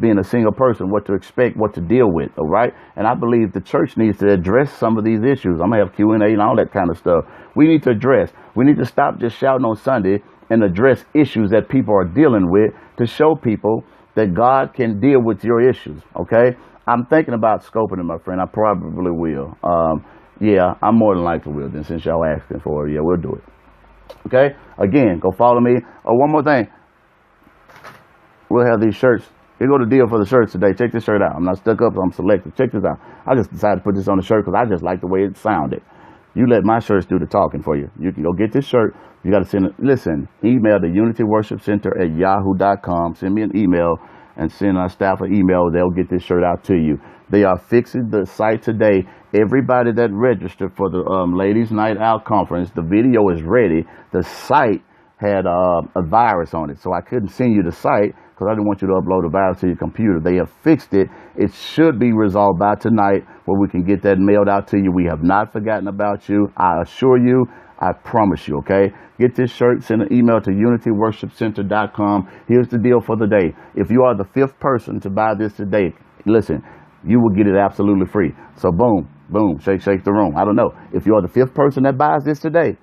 being a single person, what to expect, what to deal with, all right? And I believe the church needs to address some of these issues. I'm going to have Q&A and all that kind of stuff. We need to address. We need to stop just shouting on Sunday and address issues that people are dealing with to show people that God can deal with your issues, okay? I'm thinking about scoping it, my friend. I probably will. Yeah, I'm more than likely will. Then since y'all asking for it, yeah, we'll do it. Okay. Again, go follow me. Oh, one more thing. We'll have these shirts. Here go the deal for the shirts today. Check this shirt out. I'm not stuck up. I'm selective. Check this out. I just decided to put this on the shirt because I just like the way it sounded. You let my shirts do the talking for you. You can go get this shirt. You got to send it. Listen, email the unityworshipcenter@yahoo.com. Send me an email and send our staff an email. They'll get this shirt out to you. They are fixing the site today. Everybody that registered for the Ladies Night Out Conference, the video is ready. The site had a virus on it, so I couldn't send you the site because I didn't want you to upload a virus to your computer. They have fixed it. It should be resolved by tonight where we can get that mailed out to you. We have not forgotten about you. I assure you, I promise you, okay? Get this shirt, send an email to unityworshipcenter.com. Here's the deal for the day. If you are the 5th person to buy this today, listen, you will get it absolutely free. So boom, boom, shake, shake the room. I don't know. If you are the 5th person that buys this today,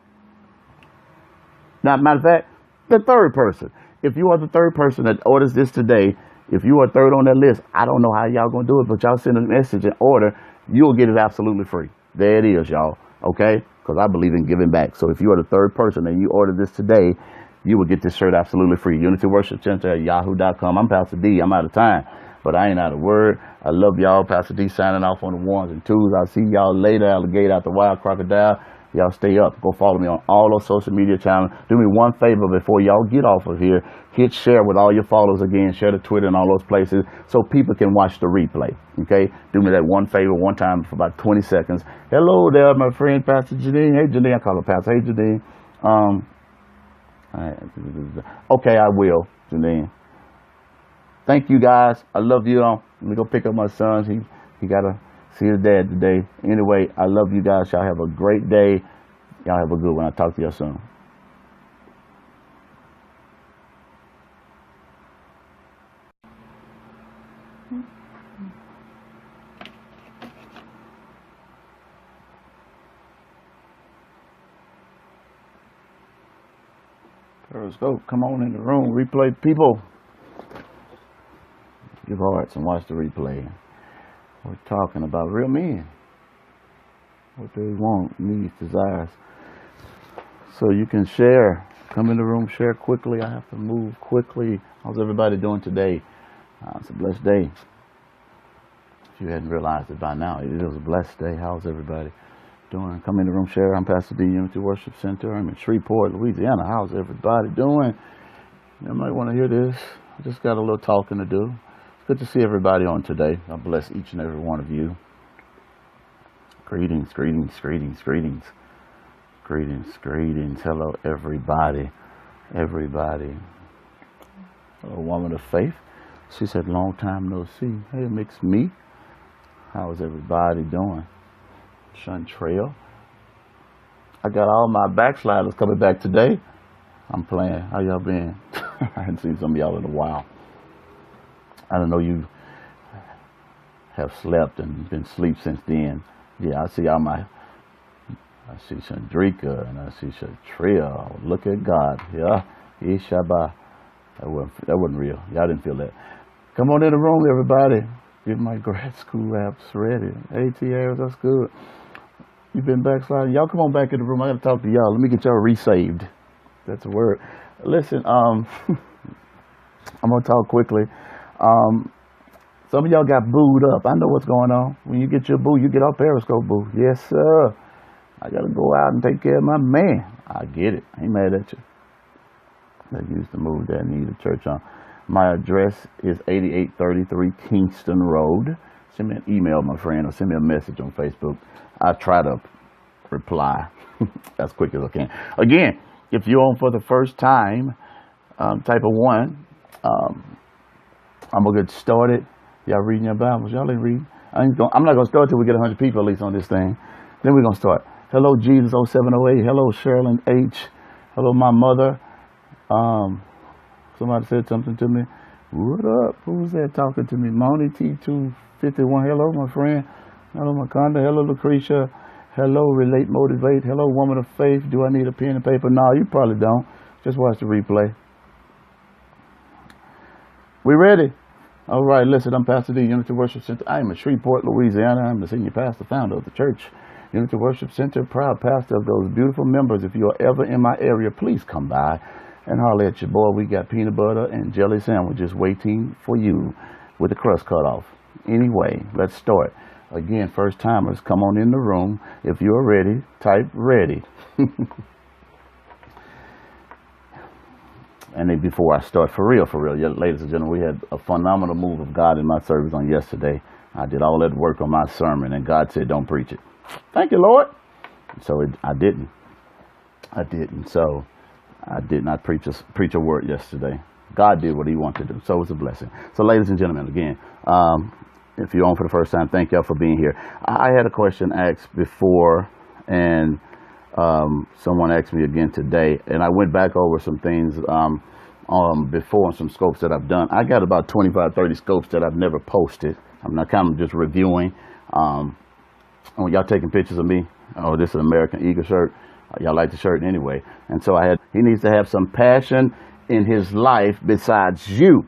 matter of fact, the 3rd person. If you are the 3rd person that orders this today, if you are 3rd on that list, I don't know how y'all gonna do it, but y'all send a message and order, you'll get it absolutely free. There it is, y'all. Okay? Because I believe in giving back. So if you are the 3rd person and you order this today, you will get this shirt absolutely free. Unity Worship Center at yahoo.com. I'm Pastor D. I'm out of time, but I ain't out of word. I love y'all. Pastor D signing off on the 1s and 2s. I'll see y'all later. Alligator out the wild crocodile. Y'all stay up. Go follow me on all those social media channels. Do me one favor before y'all get off of here. Hit share with all your followers again. Share the Twitter and all those places so people can watch the replay. Okay? Do me that one favor one time for about 20 seconds. Hello there, my friend, Pastor Janine. Hey, Janine. I call her Pastor. Hey, Janine. Okay, I will, Janine. Thank you, guys. I love you. Let me go pick up my son. He got to see his dad today. Anyway, I love you guys. Y'all have a great day. Y'all have a good one. I'll talk to y'all soon. Periscope, come on in the room. Replay people. Give hearts and watch the replay. We're talking about real men. What they want, needs, desires. So you can share. Come in the room, share quickly. I have to move quickly. How's everybody doing today? It's a blessed day. If you hadn't realized it by now, it is a blessed day. How's everybody doing? Come in the room, share. I'm Pastor D, Unity Worship Center. I'm in Shreveport, Louisiana. How's everybody doing? You might want to hear this. I just got a little talking to do. It's good to see everybody on today. God bless each and every one of you. Greetings, greetings, greetings, greetings. Greetings, greetings. Hello, everybody. Everybody. Hello, woman of faith. She said, long time no see. Hey, mix me. How's everybody doing? Trail. I got all my backsliders coming back today. I'm playing. How y'all been? I hadn't seen some of y'all in a while. I don't know you have slept and been asleep since then. Yeah, I see Chandrika and I see Shatriel. Look at God. Yeah. Ishabah. That wasn't real. Y'all didn't feel that. Come on in the room, everybody. Get my grad school apps ready. ATAs, that's good. You've been backsliding. Y'all come on back in the room. I got to talk to y'all. Let me get y'all resaved. That's a word. Listen, I'm going to talk quickly. Some of y'all got booed up. I know what's going on. When you get your boo, you get off Periscope, boo. Yes, sir. I got to go out and take care of my man. I get it. I ain't mad at you. I used to move there and need a church on. My address is 8833 Kingston Road. Send me an email, my friend, or send me a message on Facebook. I try to reply as quick as I can. Again, if you're on for the first time, type of 1, I'm going to get started. Y'all reading your Bibles? Y'all ain't reading? I'm not going to start till we get 100 people at least on this thing. Then we're going to start. Hello, Jesus 0708. Hello, Sherilyn H. Hello, my mother. Somebody said something to me. What up? Who's that talking to me? Moni T251. Hello, my friend. Hello, Maconda. Hello, Lucretia. Hello, Relate, Motivate. Hello, Woman of Faith. Do I need a pen and paper? No, you probably don't. Just watch the replay. We ready? All right, listen, I'm Pastor D, Unity Worship Center. I am in Shreveport, Louisiana. I'm the senior pastor, founder of the church, Unity Worship Center, proud pastor of those beautiful members. If you're ever in my area, please come by and holler at your boy. We got peanut butter and jelly sandwiches waiting for you with the crust cut off. Anyway, let's start. Again, first timers, come on in the room. If you're ready, type ready. And then before I start, for real, ladies and gentlemen, we had a phenomenal move of God in my service on yesterday. I did all that work on my sermon, and God said, don't preach it. Thank you, Lord. So I didn't. So I did not preach a word yesterday. God did what he wanted to do, so it's a blessing. So ladies and gentlemen, again, if you're on for the first time, thank y'all for being here. I had a question asked before, and someone asked me again today, and I went back over some things before on some scopes that I've done. I got about 25, 30 scopes that I've never posted. I'm not kind of just reviewing. Y'all taking pictures of me? Oh, this is an American Eagle shirt. Y'all like the shirt anyway. And so he needs to have some passion in his life besides you.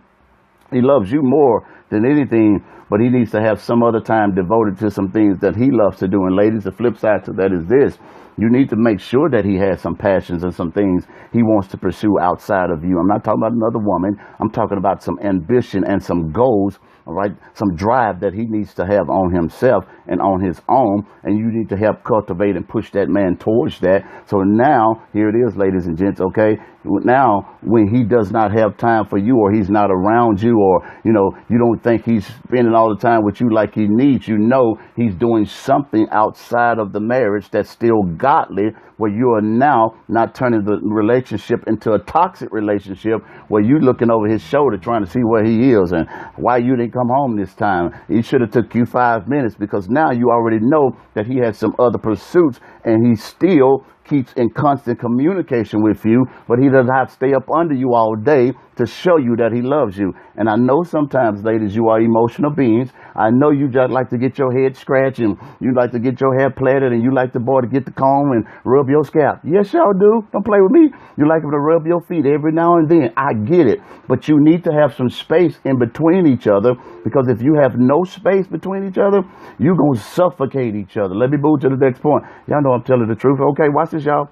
He loves you more than anything, but he needs to have some other time devoted to some things that he loves to do. And ladies, the flip side to that is this. You need to make sure that he has some passions and some things he wants to pursue outside of you. I'm not talking about another woman. I'm talking about some ambition and some goals, all right? Some drive that he needs to have on himself and on his own. And you need to help cultivate and push that man towards that. So now, here it is, ladies and gents, okay? Now, when he does not have time for you, or he's not around you, or, you know, you don't think he's spending all the time with you like he needs, you know he's doing something outside of the marriage that's still godly, where you are now not turning the relationship into a toxic relationship where you looking over his shoulder trying to see where he is and why you didn't come home this time. It should have took you 5 minutes, because now you already know that he has some other pursuits, and he still keeps in constant communication with you, but he doesn't have to stay up under you all day to show you that he loves you. And I know sometimes, ladies, you are emotional beings. I know you just like to get your head scratched, and you like to get your hair plaited, and you like the boy to get the comb and rub your scalp. Yes, y'all do. Don't play with me. You like him to rub your feet every now and then. I get it. But you need to have some space in between each other, because if you have no space between each other, you're going to suffocate each other. Let me move to the next point. Y'all know I'm telling the truth. Okay, watch this, y'all.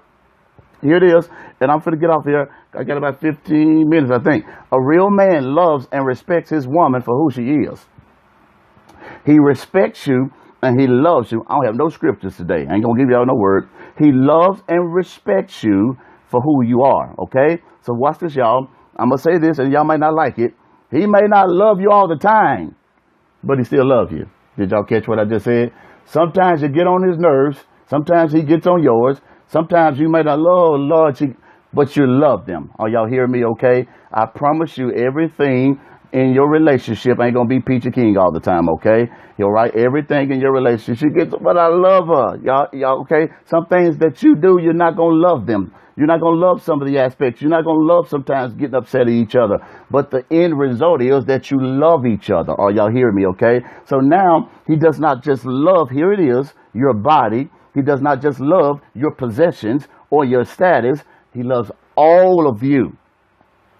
Here it is, and I'm finna get off here. I got about 15 minutes, I think. A real man loves and respects his woman for who she is. He respects you and he loves you. I don't have no scriptures today. I ain't gonna give y'all no word. He loves and respects you for who you are, okay? So watch this, y'all. I'm gonna say this, and y'all might not like it. He may not love you all the time, but he still loves you. Did y'all catch what I just said? Sometimes you get on his nerves. Sometimes he gets on yours. Sometimes you may not love, but you love them. Are y'all hearing me okay? I promise you, everything in your relationship ain't going to be Peachy King all the time, okay? All right? Everything in your relationship gets, but I love her. Y'all, okay? Some things that you do, you're not going to love them. You're not going to love some of the aspects. You're not going to love sometimes getting upset at each other. But the end result is that you love each other. Are y'all hearing me okay? So now he does not just love, here it is, your body. He does not just love your possessions or your status. He loves all of you.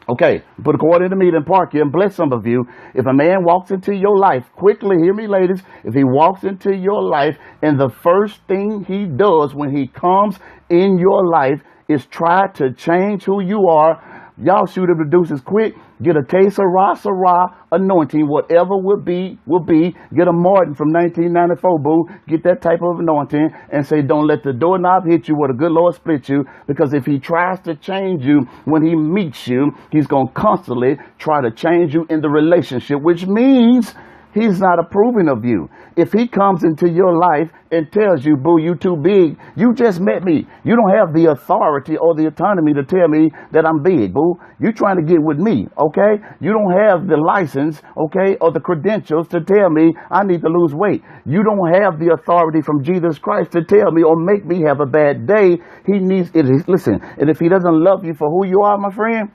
Okay, put a cord in the meat and park you and bless some of you. If a man walks into your life, quickly, hear me ladies, if he walks into your life and the first thing he does when he comes in your life is try to change who you are, y'all shoot him the deuces quick. Get a case of Sarah anointing, whatever will be. Get a Martin from 1994, boo. Get that type of anointing and say, don't let the doorknob hit you, where the good Lord split you. Because if he tries to change you when he meets you, he's going to constantly try to change you in the relationship, which means he's not approving of you. If he comes into your life and tells you, boo, you too big, you just met me. You don't have the authority or the autonomy to tell me that I'm big, boo. You're trying to get with me, okay? You don't have the license, okay, or the credentials to tell me I need to lose weight. You don't have the authority from Jesus Christ to tell me or make me have a bad day. He needs it. Listen, and if he doesn't love you for who you are, my friend,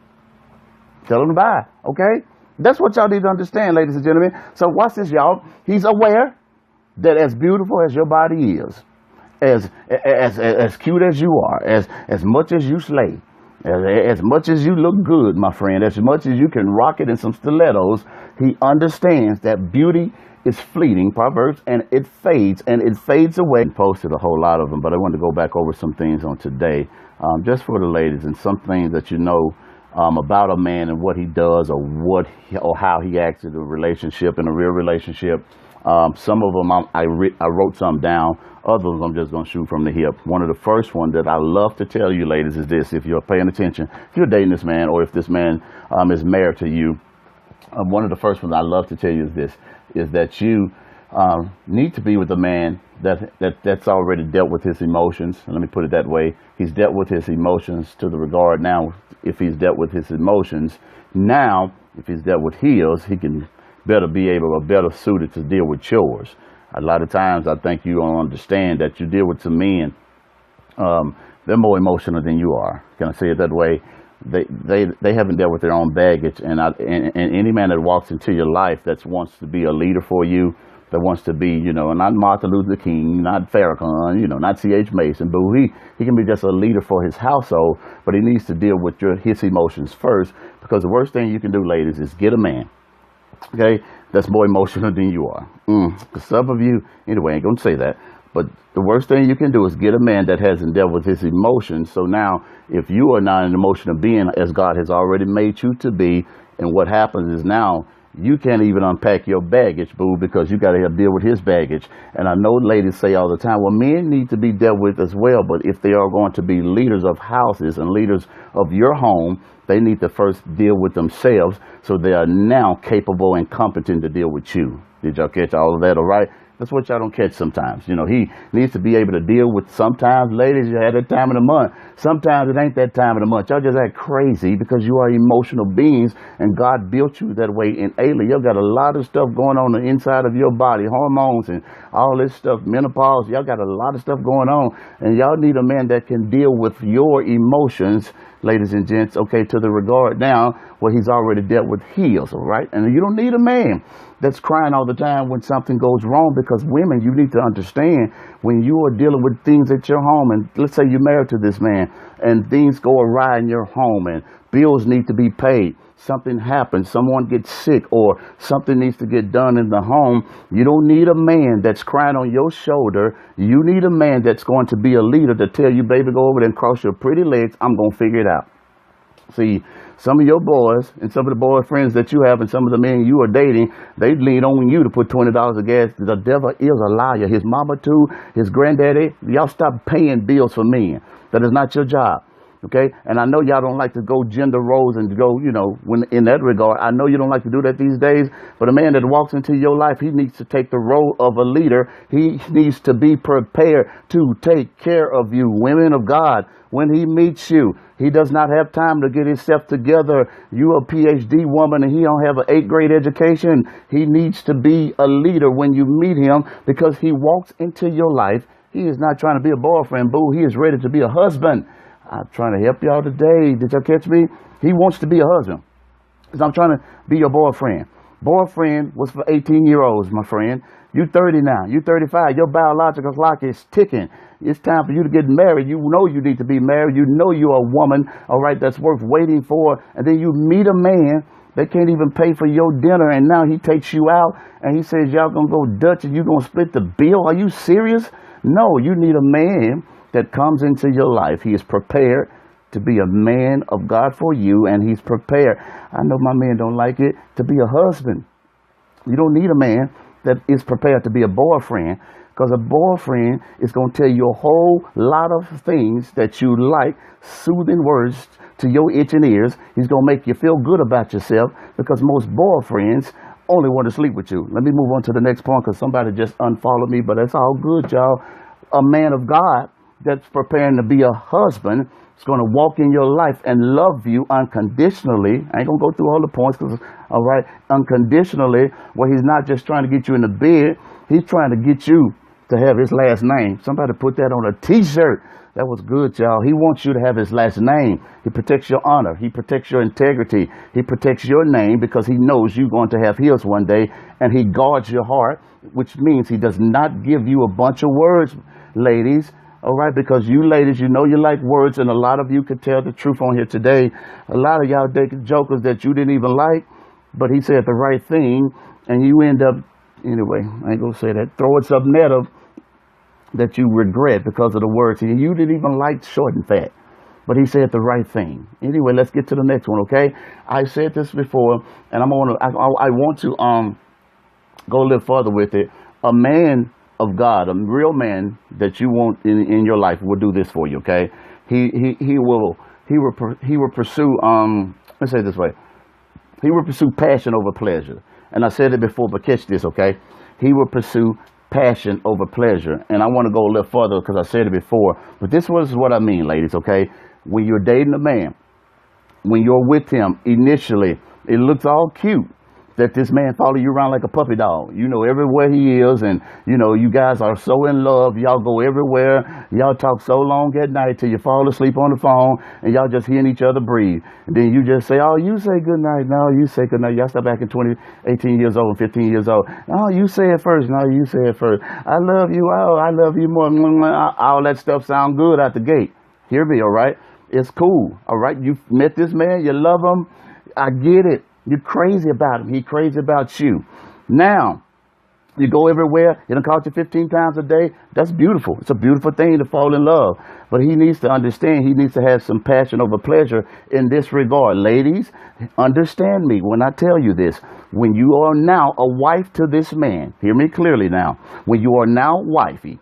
tell him to bye, okay? That's what y'all need to understand, ladies and gentlemen. So watch this, y'all. He's aware that as beautiful as your body is, as cute as you are, as much as you slay, As much as you look good, my friend, as much as you can rock it in some stilettos, he understands that beauty is fleeting, Proverbs, and it fades away. I posted a whole lot of them, but I wanted to go back over some things on today, just for the ladies, and some things that you know about a man and what he does, or how he acts in a relationship, in a real relationship. Some of them I wrote some down. Others I'm just going to shoot from the hip. One of the first ones that I love to tell you, ladies, is this. If you're paying attention, if you're dating this man, or if this man is married to you, one of the first ones I love to tell you is this, is that you need to be with a man that's already dealt with his emotions. And let me put it that way. He's dealt with his emotions to the regard now. If he's dealt with his emotions, now, if he's dealt with his, he can better suited to deal with yours. A lot of times I think you don't understand that you deal with some men, they're more emotional than you are. Can I say it that way? They haven't dealt with their own baggage, and any man that walks into your life that wants to be a leader for you, that wants to be, not Martin Luther King, not Farrakhan, not C.H. Mason, but he can be just a leader for his household, but he needs to deal with his emotions first, because the worst thing you can do, ladies, is get a man, okay, that's more emotional than you are. Some of you, anyway, I ain't gonna say that, but the worst thing you can do is get a man that hasn't dealt with his emotions. So now, if you are not an emotional being as God has already made you to be, and what happens is now, you can't even unpack your baggage, boo, because you got to deal with his baggage. And I know ladies say all the time, well, men need to be dealt with as well. But if they are going to be leaders of houses and leaders of your home, they need to first deal with themselves, so they are now capable and competent to deal with you. Did y'all catch all of that? All right. That's what y'all don't catch sometimes. He needs to be able to deal with, sometimes, ladies, you had that time of the month. Sometimes it ain't that time of the month. Y'all just act crazy because you are emotional beings, and God built you that way innately. Y'all got a lot of stuff going on the inside of your body, hormones and all this stuff, menopause. Y'all got a lot of stuff going on, and y'all need a man that can deal with your emotions, ladies and gents, okay, to the regard now where he's already dealt with his, all right? And you don't need a man that's crying all the time when something goes wrong, because women, you need to understand, when you are dealing with things at your home, and let's say you're married to this man and things go awry in your home and bills need to be paid, something happens, someone gets sick, or something needs to get done in the home, you don't need a man that's crying on your shoulder. You need a man that's going to be a leader to tell you, baby, go over there and cross your pretty legs. I'm going to figure it out. See, some of your boys and some of the boyfriends that you have and some of the men you are dating, they lean on you to put $20 of gas. The devil is a liar. His mama too, his granddaddy. Y'all stop paying bills for men. That is not your job. Okay? And I know y'all don't like to go gender roles and go, when in that regard, I know you don't like to do that these days, but a man that walks into your life, he needs to take the role of a leader. He needs to be prepared to take care of you, women of God. When he meets you, he does not have time to get himself together. You a PhD woman and he don't have an 8th grade education. He needs to be a leader when you meet him, because he walks into your life. He is not trying to be a boyfriend, boo. He is ready to be a husband. I'm trying to help y'all today. Did y'all catch me? He wants to be a husband. Because I'm trying to be your boyfriend. Boyfriend was for 18-year-olds, my friend. You 30 now. You 35. Your biological clock is ticking. It's time for you to get married. You know you need to be married. You know you're a woman, all right, that's worth waiting for. And then you meet a man that can't even pay for your dinner, and now he takes you out and he says, y'all gonna go Dutch and you gonna split the bill? Are you serious? No, you need a man that comes into your life. He is prepared to be a man of God for you, and he's prepared. I know my men don't like it, to be a husband. You don't need a man that is prepared to be a boyfriend, because a boyfriend is going to tell you a whole lot of things that you like, soothing words to your itching ears. He's going to make you feel good about yourself, because most boyfriends only want to sleep with you. Let me move on to the next point, because somebody just unfollowed me, but that's all good, y'all. A man of God that's preparing to be a husband is going to walk in your life and love you unconditionally. I ain't going to go through all the points, because, all right, unconditionally, where he's not just trying to get you in the bed, he's trying to get you to have his last name. Somebody put that on a t-shirt. That was good, y'all. He wants you to have his last name. He protects your honor. He protects your integrity. He protects your name, because he knows you're going to have his one day, and he guards your heart, which means he does not give you a bunch of words, ladies. All right, because you ladies, you know you like words, and a lot of you could tell the truth on here today. A lot of y'all dating jokers that you didn't even like, but he said the right thing, and you end up, anyway, I ain't gonna say that, throwing something at him that you regret because of the words. And you didn't even like short and fat, but he said the right thing. Anyway, let's get to the next one, okay? I said this before, and I want to go a little further with it. A man of God, a real man that you want in your life will do this for you, okay? He will pursue, let's say it this way. He will pursue passion over pleasure. And I said it before, but catch this, okay? He will pursue passion over pleasure. And I want to go a little further because I said it before, but this was what I mean, ladies, okay? When you're dating a man, when you're with him, initially, it looks all cute that this man follow you around like a puppy dog. You know everywhere he is, and you know you guys are so in love. Y'all go everywhere. Y'all talk so long at night till you fall asleep on the phone, and y'all just hearing each other breathe. And then you just say, "Oh, you say good night." No, you say good night. Y'all start back in 18 years old and 15 years old. Oh, you say it first. No, you say it first. I love you. Oh, I love you more. All that stuff sound good out the gate. Hear me, all right? It's cool, all right? You met this man. You love him. I get it. You're crazy about him. He's crazy about you. Now, you go everywhere. It done cost you 15 times a day. That's beautiful. It's a beautiful thing to fall in love. But he needs to understand. He needs to have some passion over pleasure in this regard. Ladies, understand me when I tell you this. When you are now a wife to this man, hear me clearly now. When you are now wifey,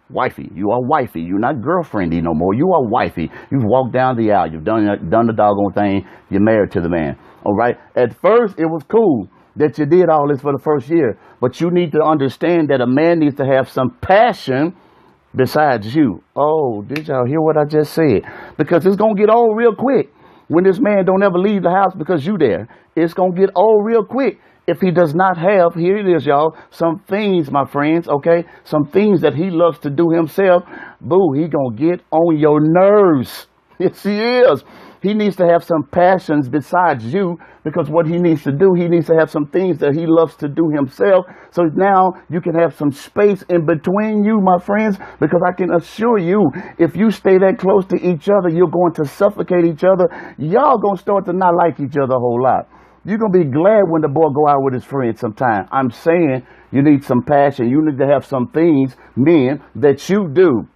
you are wifey. You're not girlfriendy no more. You are wifey. You've walked down the aisle. You've done the doggone thing. You're married to the man. All right. At first, it was cool that you did all this for the first year, but you need to understand that a man needs to have some passion besides you. Oh, did y'all hear what I just said? Because it's going to get old real quick when this man don't ever leave the house because you there. It's going to get old real quick if he does not have, here it is, y'all, some things, my friends, okay? Some things that he loves to do himself. Boo, he going to get on your nerves. Yes, he is. He needs to have some passions besides you, because what he needs to do, he needs to have some things that he loves to do himself. So now you can have some space in between you, my friends, because I can assure you, if you stay that close to each other, you're going to suffocate each other. Y'all going to start to not like each other a whole lot. You're going to be glad when the boy go out with his friends sometime. I'm saying you need some passion. You need to have some things, men, that you do.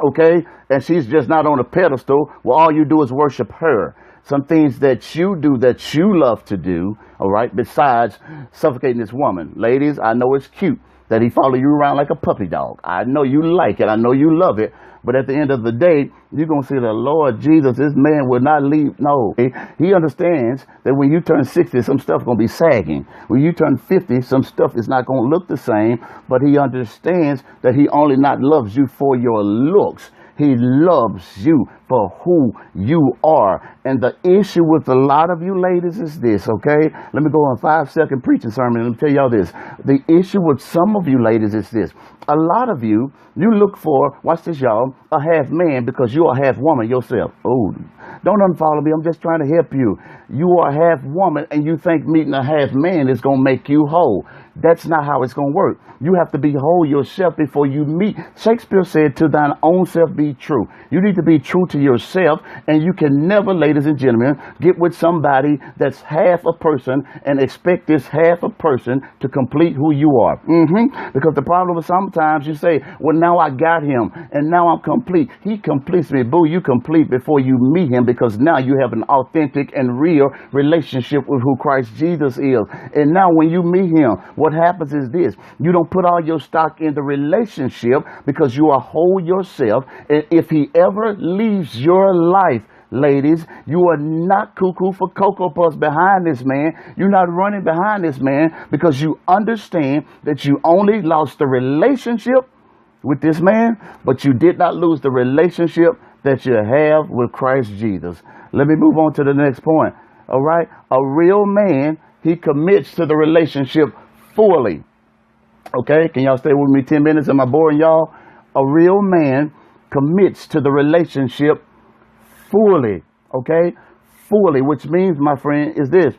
Okay? And she's just not on a pedestal where all you do is worship her. Some things that you do that you love to do, all right, besides suffocating this woman. Ladies, I know it's cute that he follow you around like a puppy dog. I know you like it. I know you love it. But at the end of the day, you're going to see the Lord Jesus, this man will not leave. No, he understands that when you turn 60, some stuff going to be sagging. When you turn 50, some stuff is not going to look the same. But he understands that he only not loves you for your looks. He loves you for who you are. And the issue with a lot of you ladies is this, okay? Let me go on a 5-second preaching sermon and let me tell y'all this. The issue with some of you ladies is this. A lot of you, you look for, watch this y'all, a half man because you're a half woman yourself. Oh, don't unfollow me. I'm just trying to help you. You are a half woman and you think meeting a half man is going to make you whole. That's not how it's going to work. You have to be whole yourself before you meet. Shakespeare said, to thine own self be true. You need to be true to yourself, and you can never, ladies and gentlemen, get with somebody that's half a person and expect this half a person to complete who you are. Because the problem is sometimes you say, well, now I got him and now I'm complete. He completes me. Boo, you complete before you meet him, because now you have an authentic and real relationship with who Christ Jesus is. And now when you meet him, what happens is this. You don't put all your stock in the relationship because you are whole yourself. And if he ever leaves your life, ladies, you are not cuckoo for Cocoa Puffs behind this man. You're not running behind this man because you understand that you only lost the relationship with this man, but you did not lose the relationship that you have with Christ Jesus. Let me move on to the next point. All right. A real man, he commits to the relationship fully. Okay. Can y'all stay with me 10 minutes? Am I boring y'all? A real man commits to the relationship fully. Okay. Fully, which means, my friend, is this.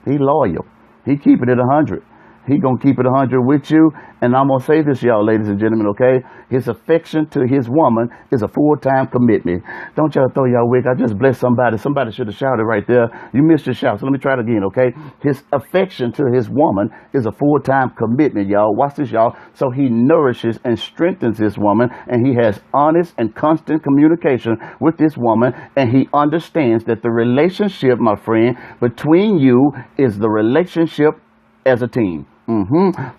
He loyal. He keeping it 100. He gonna keep it 100 with you. And I'm gonna say this, y'all, ladies and gentlemen, okay? His affection to his woman is a full-time commitment. Don't y'all throw y'all wig. I just blessed somebody. Somebody should have shouted right there. You missed your shout. So let me try it again, okay? His affection to his woman is a full-time commitment, y'all. Watch this, y'all. So he nourishes and strengthens his woman, and he has honest and constant communication with this woman, and he understands that the relationship, my friend, between you is the relationship as a team.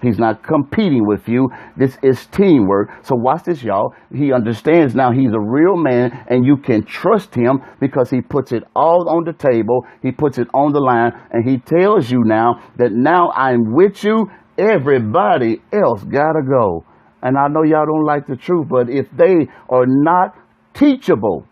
He's not competing with you. This is teamwork. So watch this, y'all. He understands now he's a real man, and you can trust him because he puts it all on the table. He puts it on the line, and he tells you now that now I'm with you. Everybody else gotta go. And I know y'all don't like the truth, but if they are not teachable,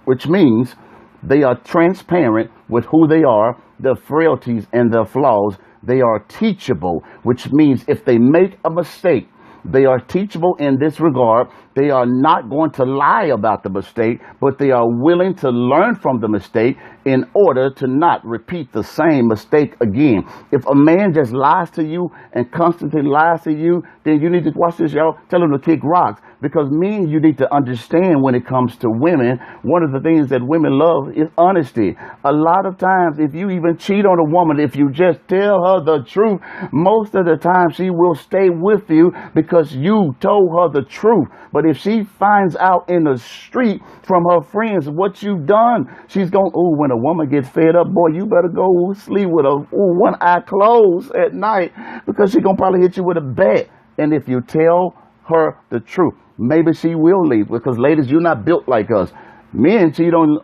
which means they are transparent with who they are, their frailties and their flaws, they are teachable, which means if they make a mistake, they are teachable in this regard. They are not going to lie about the mistake, but they are willing to learn from the mistake in order to not repeat the same mistake again. If a man just lies to you and constantly lies to you, then you need to watch this, y'all. Tell him to kick rocks. Because men, you need to understand when it comes to women, one of the things that women love is honesty. A lot of times, if you even cheat on a woman, if you just tell her the truth, most of the time she will stay with you because you told her the truth. But if she finds out in the street from her friends what you've done, she's going, oh, when a woman gets fed up, boy, you better go sleep with one eye closed at night because she's going to probably hit you with a bat. And if you tell her the truth, maybe she will leave, because ladies, you're not built like us. Men cheat on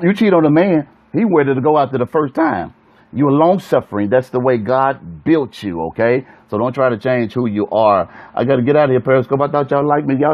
you cheat on a man, he ready to go after the first time. You're long suffering. That's the way God built you, okay? So don't try to change who you are. I got to get out of here, Periscope. I thought y'all liked me. Y'all